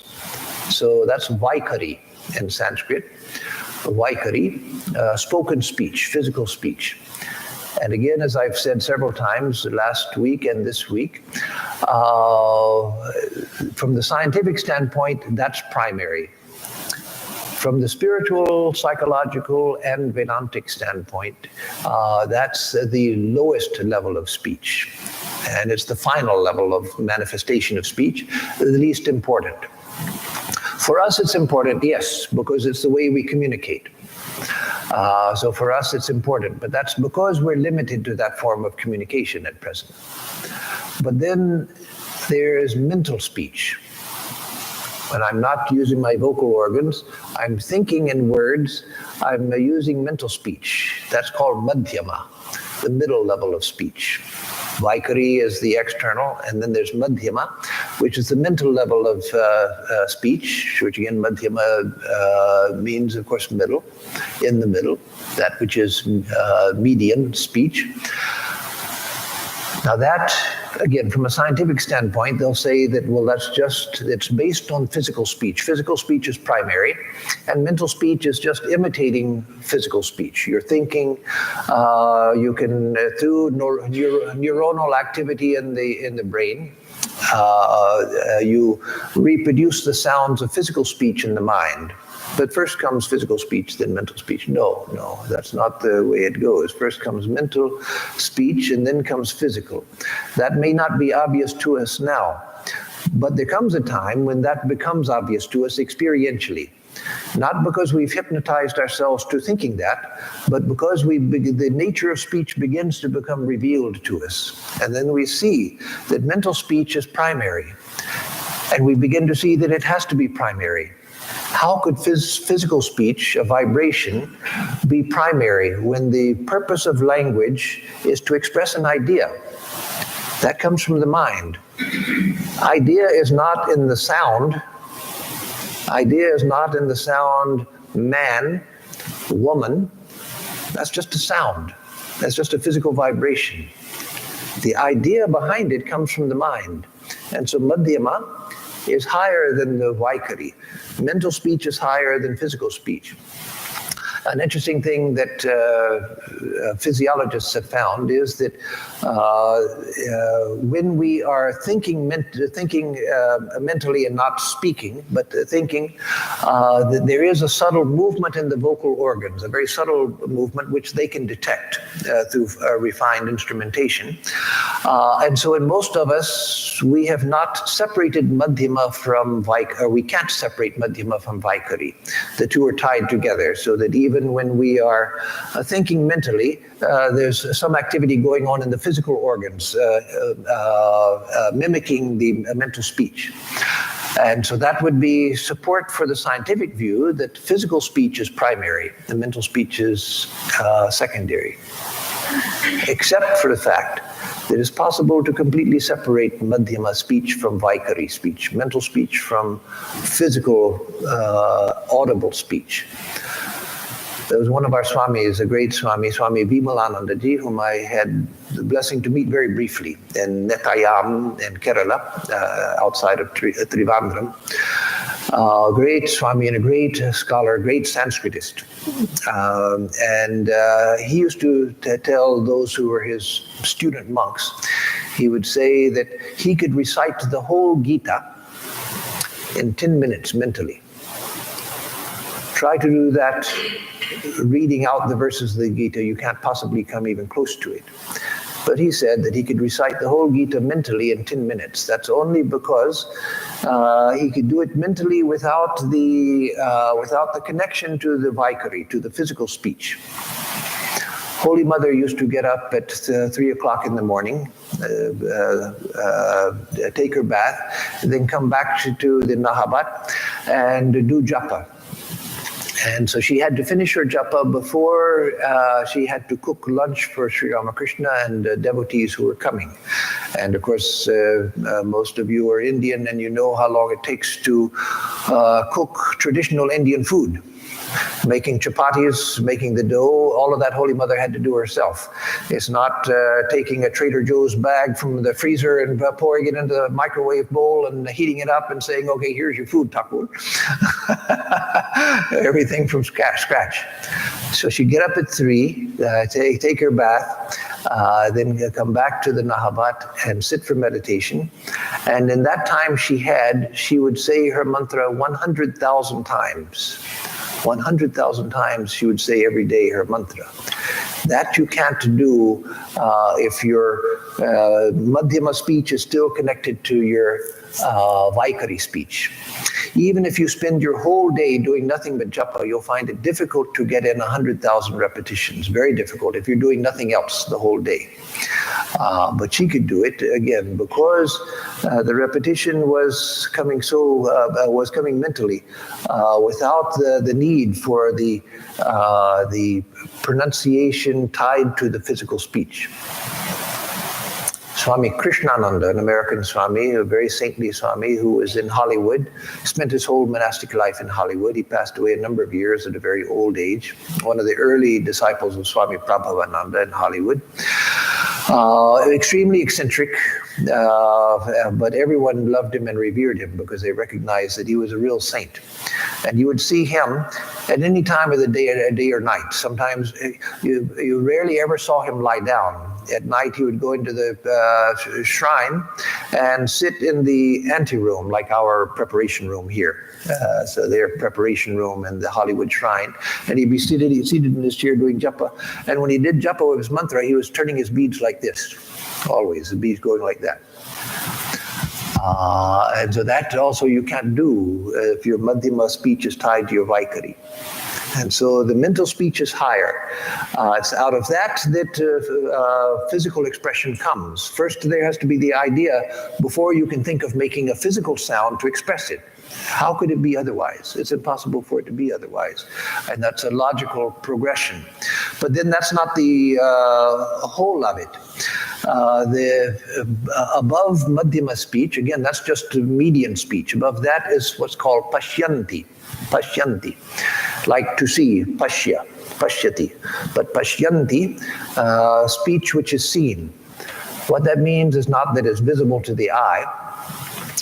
So that's Vaikari in Sanskrit. Vaikari, spoken speech, physical speech. And again, as I've said several times last week and this week, from the scientific standpoint, that's primary. From the spiritual, psychological, and Vedantic standpoint, that's the lowest level of speech. And it's the final level of manifestation of speech, the least important. For us, it's important, yes, because it's the way we communicate. So for us, it's important, but that's because we're limited to that form of communication at present. But then there is mental speech. When I'm not using my vocal organs, I'm thinking in words, I'm using mental speech. That's called madhyama, the middle level of speech. Vaikari is the external, and then there's madhyama, which is the mental level of speech, which again, madhyama means, of course, middle, in the middle, that which is median speech. Now that, again, from a scientific standpoint, they'll say that, well, it's based on physical speech. Physical speech is primary, and mental speech is just imitating physical speech. You're thinking, you can, through neuronal activity in the brain, you reproduce the sounds of physical speech in the mind. But first comes physical speech, then mental speech. No, that's not the way it goes. First comes mental speech, and then comes physical. That may not be obvious to us now, But there comes a time when that becomes obvious to us experientially. Not because we've hypnotized ourselves to thinking that, but because the nature of speech begins to become revealed to us. And then we see that mental speech is primary. And we begin to see that it has to be primary. How could physical speech, a vibration, be primary when the purpose of language is to express an idea? That comes from the mind. Idea is not in the sound. Idea is not in the sound man, woman. That's just a sound. That's just a physical vibration. The idea behind it comes from the mind. And so Madhyama is higher than the Vaikari. Mental speech is higher than physical speech. An interesting thing that physiologists have found is that when we are thinking mentally and not speaking, but thinking, that there is a subtle movement in the vocal organs, a very subtle movement which they can detect through refined instrumentation. And so in most of us, we have not separated Madhyama from Vaikari, or we can't separate Madhyama from Vaikari. The two are tied together, so that even when we are thinking mentally, there's some activity going on in the physical organs, mimicking the mental speech. And so that would be support for the scientific view that physical speech is primary, the mental speech is secondary. Except for the fact that it's possible to completely separate Madhyama speech from Vaikari speech, mental speech from physical audible speech. There was one of our Swamis, a great Swami, Swami Vimalanandaji, whom I had the blessing to meet very briefly in Netayam in Kerala, outside of Trivandrum. Great Swami and a great scholar, great Sanskritist. And he used to tell those who were his student monks, he would say that he could recite the whole Gita in 10 minutes mentally. Try to do that reading out the verses of the Gita, you can't possibly come even close to it. But he said that he could recite the whole Gita mentally in 10 minutes. That's only because he could do it mentally without the connection to the Vaikari, to the physical speech. Holy Mother used to get up at 3 o'clock in the morning, take her bath, then come back to the Nahabat and do japa. And so she had to finish her japa before she had to cook lunch for Sri Ramakrishna and devotees who were coming. And of course, most of you are Indian and you know how long it takes to cook traditional Indian food. Making chapatis, making the dough, all of that Holy Mother had to do herself. It's not taking a Trader Joe's bag from the freezer and pouring it into the microwave bowl and heating it up and saying, okay, here's your food, Thakur. Everything from scratch. So she'd get up at 3, take her bath, then come back to the Nahabat and sit for meditation. And in that time she would say her mantra 100,000 times. 100,000 times she would say every day her mantra. That you can't do if your Madhyama speech is still connected to your Vaikari speech. Even if you spend your whole day doing nothing but japa, you'll find it difficult to get in 100,000 repetitions. Very difficult if you're doing nothing else the whole day. But she could do it again because the repetition was coming mentally without the need for the pronunciation tied to the physical speech. Swami Krishnananda, an American Swami, a very saintly Swami who was in Hollywood, spent his whole monastic life in Hollywood. He passed away a number of years at a very old age. One of the early disciples of Swami Prabhavananda in Hollywood. Extremely eccentric, but everyone loved him and revered him because they recognized that he was a real saint. And you would see him at any time of the day or night. Sometimes you rarely ever saw him lie down. At night he would go into the shrine and sit in the anteroom, like our preparation room here. So their preparation room in the Hollywood shrine. And he'd be seated in his chair doing japa. And when he did japa with his mantra, he was turning his beads like this. Always, the beads going like that. And so that also you can't do if your Madhyama speech is tied to your Vaikari. And so the mental speech is higher. It's out of that physical expression comes. First, there has to be the idea before you can think of making a physical sound to express it. How could it be otherwise? It's impossible for it to be otherwise. And that's a logical progression. But then that's not the whole of it. Above Madhyama speech, again, that's just median speech. Above that is what's called Pashyanti. Pashyanti, like to see, Pashya, Pashyati. But Pashyanti, speech which is seen. What that means is not that it's visible to the eye,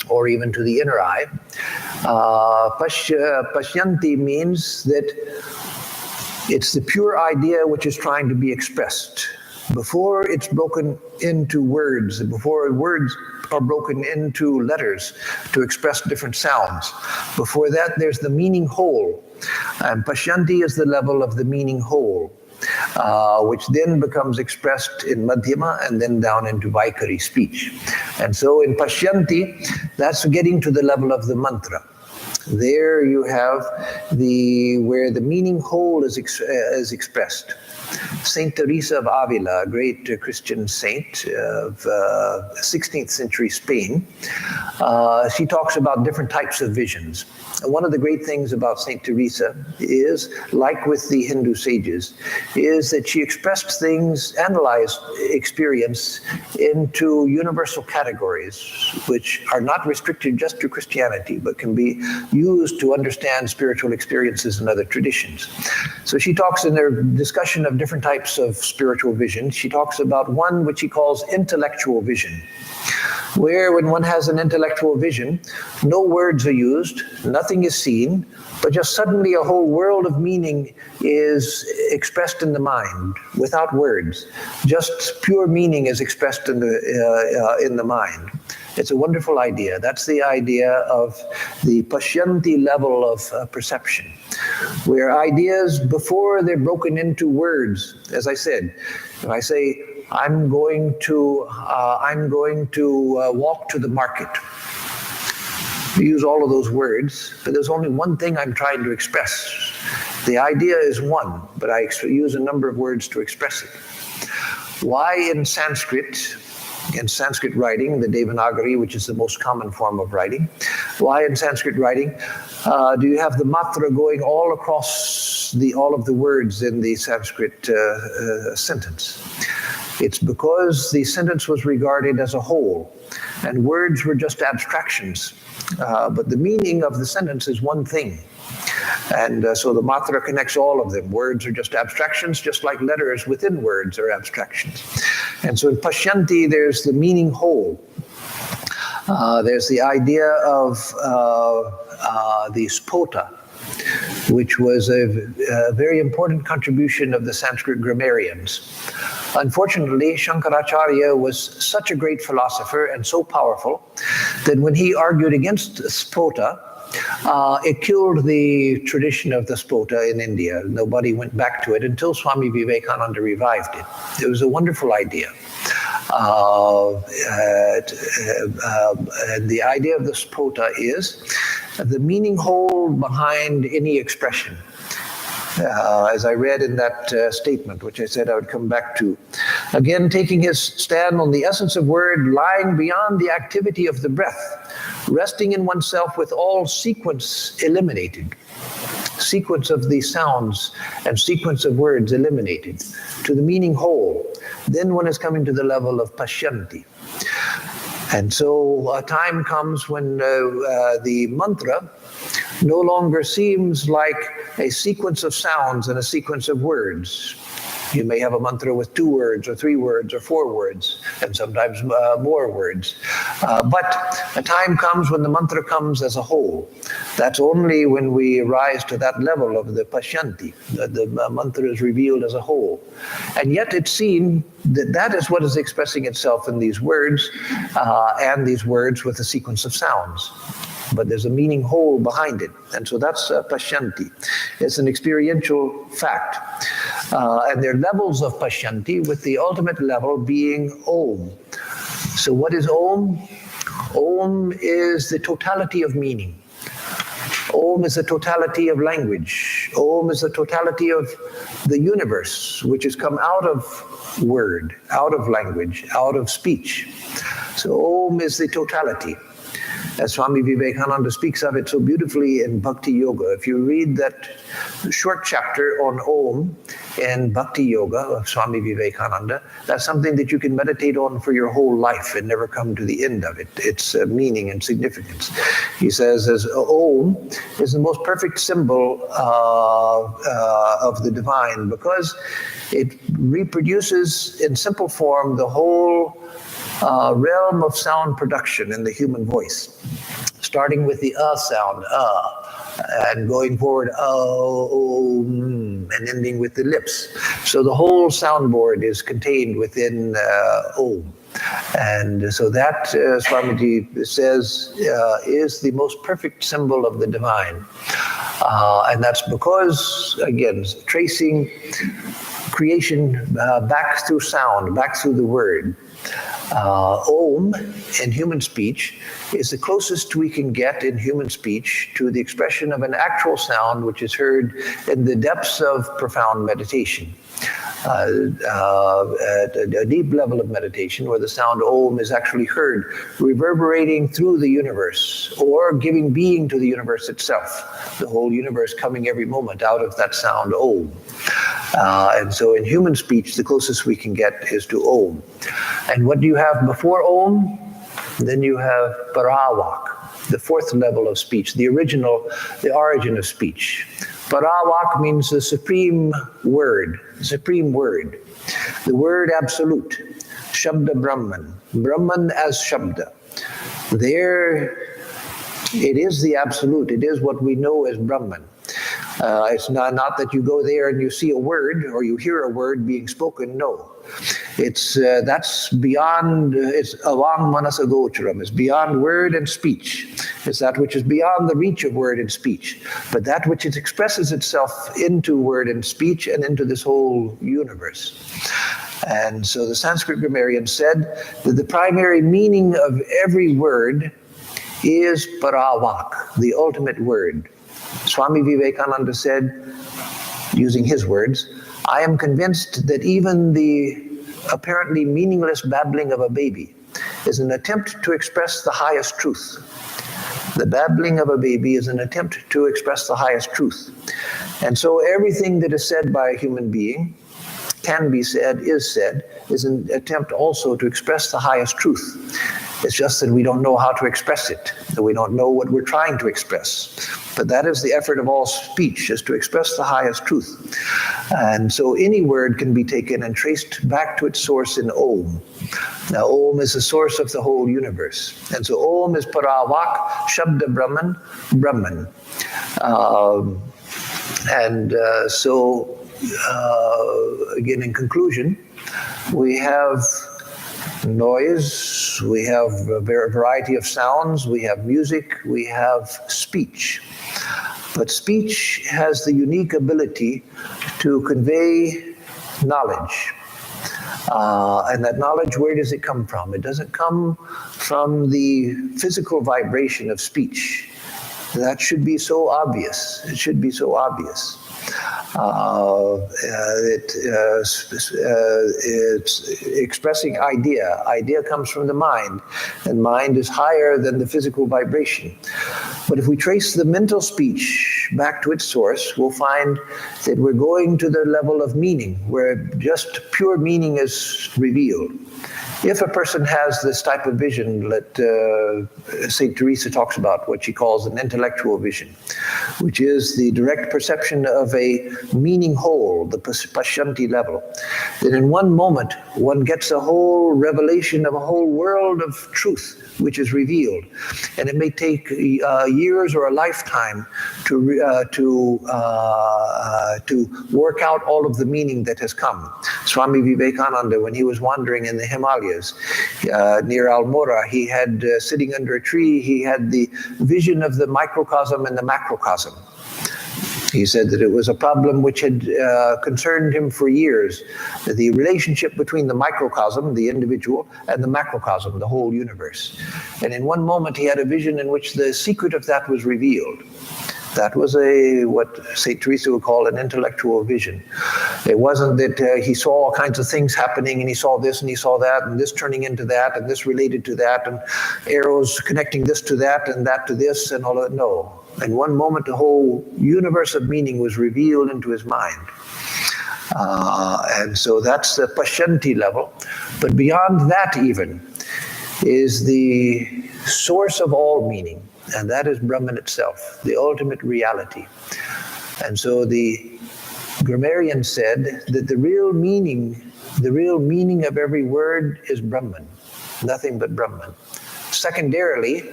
or even to the inner eye. Pashyanti means that it's the pure idea which is trying to be expressed. Before it's broken into words, before words are broken into letters to express different sounds. Before that, there's the meaning whole. And Pashyanti is the level of the meaning whole, which then becomes expressed in Madhyama and then down into Vaikari speech. And so in Pashyanti, that's getting to the level of the mantra. There you have where the meaning whole is expressed. Saint Teresa of Avila, a great Christian saint of 16th century Spain, she talks about different types of visions. And one of the great things about Saint Teresa is, like with the Hindu sages, is that she expressed things, analyzed experience into universal categories, which are not restricted just to Christianity, but can be used to understand spiritual experiences in other traditions. So she talks in their discussion of different types of spiritual vision. She talks about one which she calls intellectual vision, where when one has an intellectual vision, no words are used, nothing is seen, but just suddenly a whole world of meaning is expressed in the mind without words. Just pure meaning is expressed in the mind. It's a wonderful idea. That's the idea of the Pashyanti level of perception, where ideas, before they're broken into words, as I said, if I say, I'm going to walk to the market. We use all of those words, but there's only one thing I'm trying to express. The idea is one, but I use a number of words to express it. Why in Sanskrit writing, the Devanagari, which is the most common form of writing, why in Sanskrit writing do you have the matra going all across all of the words in the Sanskrit sentence? It's because the sentence was regarded as a whole, and words were just abstractions. But the meaning of the sentence is one thing. And so the matra connects all of them. Words are just abstractions, just like letters within words are abstractions. And so in Pashyanti, there's the meaning whole. There's the idea of the spota, which was a very important contribution of the Sanskrit grammarians. Unfortunately, Shankaracharya was such a great philosopher and so powerful that when he argued against spota, it killed the tradition of the spota in India. Nobody went back to it until Swami Vivekananda revived it. It was a wonderful idea. And the idea of the spota is the meaning whole behind any expression. As I read in that statement, which I said I would come back to. Again, taking his stand on the essence of word, lying beyond the activity of the breath, resting in oneself with all sequence eliminated. Sequence of the sounds and sequence of words eliminated to the meaning whole. Then one is coming to the level of Pashyanti. And so a time comes when the mantra no longer seems like a sequence of sounds and a sequence of words. You may have a mantra with 2 words or 3 words or 4 words, and sometimes more words. But a time comes when the mantra comes as a whole. That's only when we rise to that level of the Pashyanti, that the mantra is revealed as a whole. And yet it's seen that that is what is expressing itself in these words, and these words with a sequence of sounds. But there's a meaning whole behind it. And so that's Pashyanti. It's an experiential fact. And there are levels of Pashyanti, with the ultimate level being Om. So what is Om? Om is the totality of meaning. Om is the totality of language. Om is the totality of the universe, which has come out of word, out of language, out of speech. So Om is the totality. As Swami Vivekananda speaks of it so beautifully in Bhakti Yoga. If you read that short chapter on Om in Bhakti Yoga of Swami Vivekananda, that's something that you can meditate on for your whole life and never come to the end of it, its meaning and significance. He says, as Om is the most perfect symbol of the divine because it reproduces in simple form the whole realm of sound production in the human voice, starting with the sound, and going forward, and ending with the lips. So the whole soundboard is contained within Om. And so that, Swamiji says, is the most perfect symbol of the divine. And that's because, again, tracing creation back through sound, back through the word. Om in human speech is the closest we can get in human speech to the expression of an actual sound which is heard in the depths of profound meditation. At a deep level of meditation where the sound Om is actually heard reverberating through the universe or giving being to the universe itself, the whole universe coming every moment out of that sound Om. And so in human speech, the closest we can get is to Om. And what do you have before Om? Then you have Parawak, the fourth level of speech, the origin of speech. Parawak means the supreme word, the word absolute, Shabda Brahman, Brahman as Shabda. There, it is the absolute, it is what we know as Brahman. It's not that you go there and you see a word or you hear a word being spoken, no. It's that's beyond, it's avang manasagocharam, it's beyond word and speech. It's that which is beyond the reach of word and speech, but that which it expresses itself into word and speech and into this whole universe. And so the Sanskrit grammarian said that the primary meaning of every word is parawak, the ultimate word. Swami Vivekananda said, using his words, I am convinced that even the apparently meaningless babbling of a baby is an attempt to express the highest truth. The babbling of a baby is an attempt to express the highest truth. And so everything that is said by a human being can be said, is an attempt also to express the highest truth. It's just that we don't know how to express it, that we don't know what we're trying to express. But that is the effort of all speech, is to express the highest truth. And so any word can be taken and traced back to its source in Om. Now Om is the source of the whole universe. And so Om is Parawak, Shabda Brahman, Brahman. Again, in conclusion, we have noise, we have a variety of sounds, we have music, we have speech. But speech has the unique ability to convey knowledge. And that knowledge, where does it come from? It doesn't come from the physical vibration of speech. That should be so obvious. It should be so obvious. It's expressing idea. Idea comes from the mind, and mind is higher than the physical vibration. But if we trace the mental speech back to its source, we'll find that we're going to the level of meaning, where just pure meaning is revealed. If a person has this type of vision that St. Teresa talks about, what she calls an intellectual vision, which is the direct perception of a meaning whole, the Pashyanti level, then in one moment one gets a whole revelation of a whole world of truth which is revealed. And it may take years or a lifetime to work out all of the meaning that has come. Swami Vivekananda, when he was wandering in the Himalayas near Almora, he had, sitting under a tree, he had the vision of the microcosm and the macrocosm. He said that it was a problem which had concerned him for years, the relationship between the microcosm, the individual, and the macrocosm, the whole universe. And in one moment he had a vision in which the secret of that was revealed. That was what St. Teresa would call an intellectual vision. It wasn't that he saw all kinds of things happening and he saw this and he saw that and this turning into that and this related to that and arrows connecting this to that and that to this and all that. No. In one moment, the whole universe of meaning was revealed into his mind. And so that's the Pashyanti level. But beyond that even is the source of all meaning. And that is Brahman itself, the ultimate reality. And so the grammarian said that the real meaning of every word is Brahman, nothing but Brahman. Secondarily,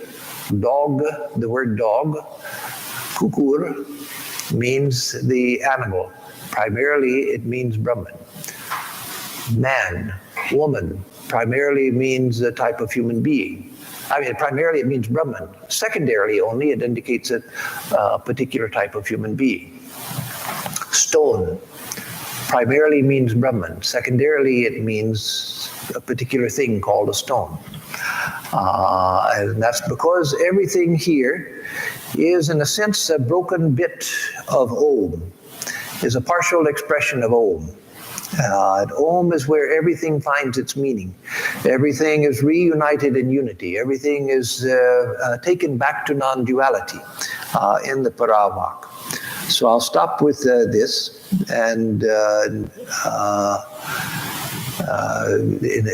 dog, the word dog, kukur, means the animal. Primarily, it means Brahman. Man, woman, primarily means a type of human being. Primarily it means Brahman. Secondarily only, it indicates a particular type of human being. Stone primarily means Brahman. Secondarily, it means a particular thing called a stone. And that's because everything here is, in a sense, a broken bit of Om, is a partial expression of Om. And Om is where everything finds its meaning. Everything is reunited in unity. Everything is taken back to non-duality in the Paravak. So I'll stop with this, and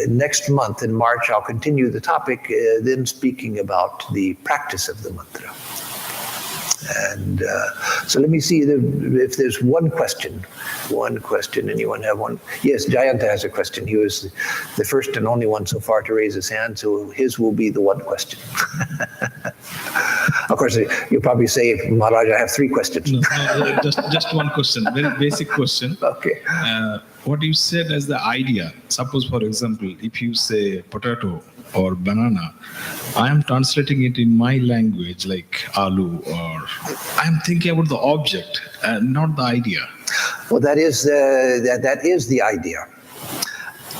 next month in March I'll continue the topic, then speaking about the practice of the mantra. And so let me see if there's one question. Anyone have one? Yes, Jayanta has a question. He was the first and only one so far to raise his hand, so his will be the one question. Of course, you'll probably say, Maharaj, I have 3 questions. No, just one question, very basic question. Okay. What you said as the idea, suppose, for example, if you say potato or banana, I am translating it in my language like aloo, or I am thinking about the object and not the idea. Well, that is the idea.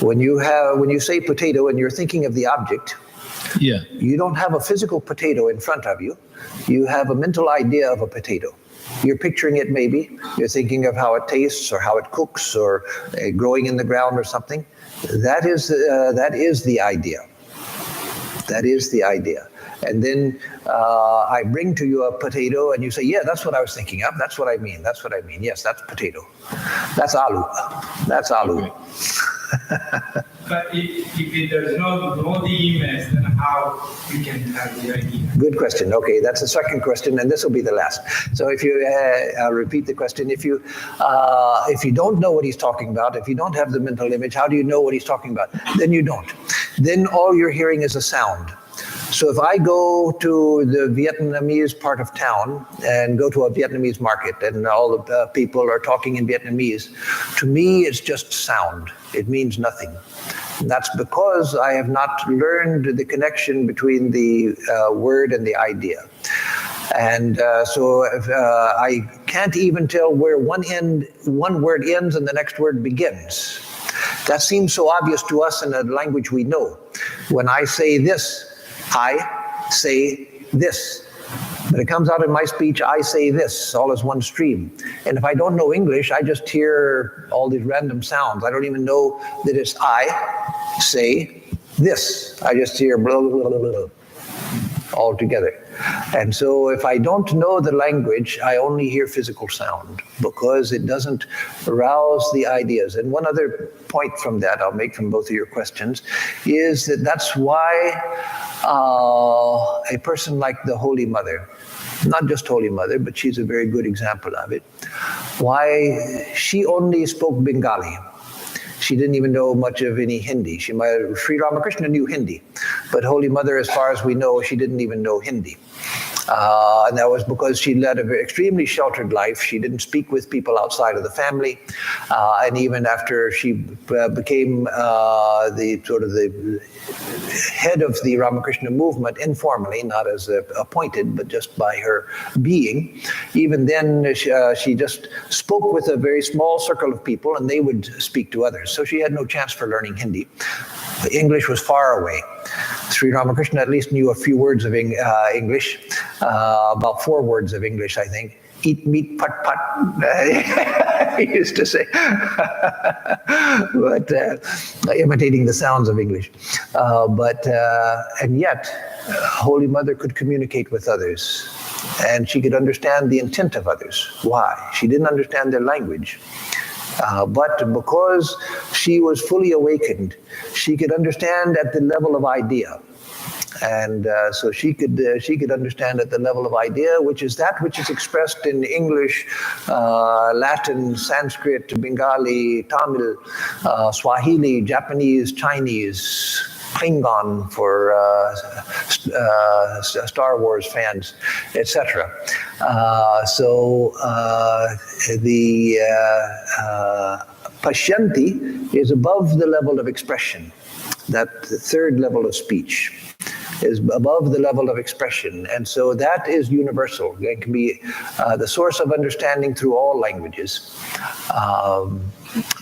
When you say potato and you're thinking of the object, yeah, you don't have a physical potato in front of you. You have a mental idea of a potato. You're picturing it maybe. You're thinking of how it tastes or how it cooks or growing in the ground or something. That is the idea. That is the idea. And then I bring to you a potato and you say, yeah, that's what I was thinking of. That's what I mean. That's what I mean. Yes, that's potato. That's aloo. That's aloo. Okay. But if there's no the image, then how we can have the idea? Good question. Okay, that's the second question, and this will be the last. So if you, I'll repeat the question. If you don't know what he's talking about, if you don't have the mental image, how do you know what he's talking about? Then you don't. Then all you're hearing is a sound. So if I go to the Vietnamese part of town and go to a Vietnamese market and all the people are talking in Vietnamese, to me it's just sound. It means nothing. And that's because I have not learned the connection between the word and the idea. And so I can't even tell where one word ends and the next word begins. That seems so obvious to us in a language we know. When I say this, I say this. But it comes out in my speech, I say this, all as one stream. And if I don't know English, I just hear all these random sounds. I don't even know that it's I say this. I just hear blah, blah, blah, blah, all together. And so if I don't know the language, I only hear physical sound because it doesn't arouse the ideas. And one other point from that I'll make from both of your questions is that that's why a person like the Holy Mother, not just Holy Mother, but she's a very good example of it, why she only spoke Bengali. She didn't even know much of any Hindi. Sri Ramakrishna knew Hindi, but Holy Mother, as far as we know, she didn't even know Hindi. And that was because she led an extremely sheltered life. She didn't speak with people outside of the family. And even after she became the head of the Ramakrishna movement informally, not as appointed, but just by her being, even then she just spoke with a very small circle of people and they would speak to others. So she had no chance for learning Hindi. English was far away. Sri Ramakrishna at least knew a few words of English, about 4 words of English, I think. Eat meat, put put, he used to say, but imitating the sounds of English. And yet, Holy Mother could communicate with others, and she could understand the intent of others. Why? She didn't understand their language. But because she was fully awakened, she could understand at the level of idea. And so she could understand at the level of idea, which is that which is expressed in English, Latin, Sanskrit, Bengali, Tamil, Swahili, Japanese, Chinese, Klingon for Star Wars fans, etc. So the Pashyanti is above the level of expression. That third level of speech is above the level of expression. And so that is universal. It can be the source of understanding through all languages.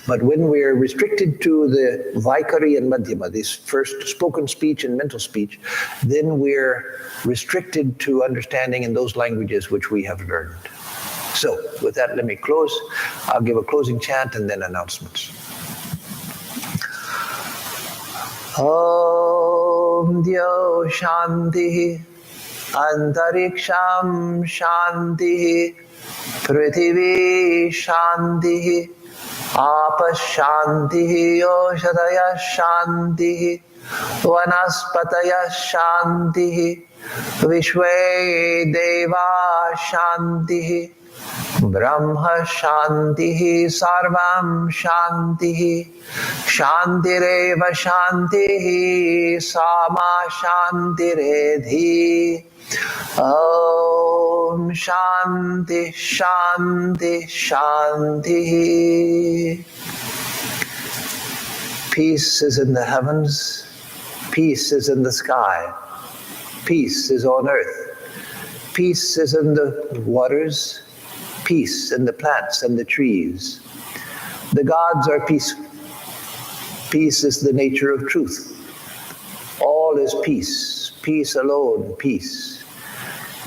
But when we're restricted to the Vaikari and Madhyama, this first spoken speech and mental speech, then we're restricted to understanding in those languages which we have learned. So with that, let me close. I'll give a closing chant and then announcements. Om Dyo Shanti Antariksham Shanti Prithvi Shanti Apashanti Oshadaya Shanti Vanaspataya Shanti Vishwe Deva Shanti Brahma Shanti Sarvam Shanti Shantireva Shanti Sama Shantiredhi Om Shanti Shanti Shanti. Peace is in the heavens, peace is in the sky, peace is on earth, peace is in the waters, peace in the plants and the trees. The gods are peaceful. Peace is the nature of truth. All is peace, peace alone, peace.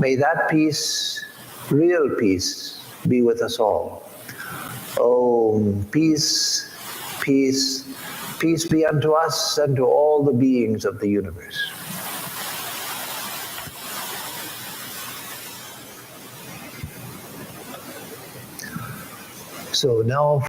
May that peace, real peace, be with us all. Om, peace, peace, peace be unto us and to all the beings of the universe. So now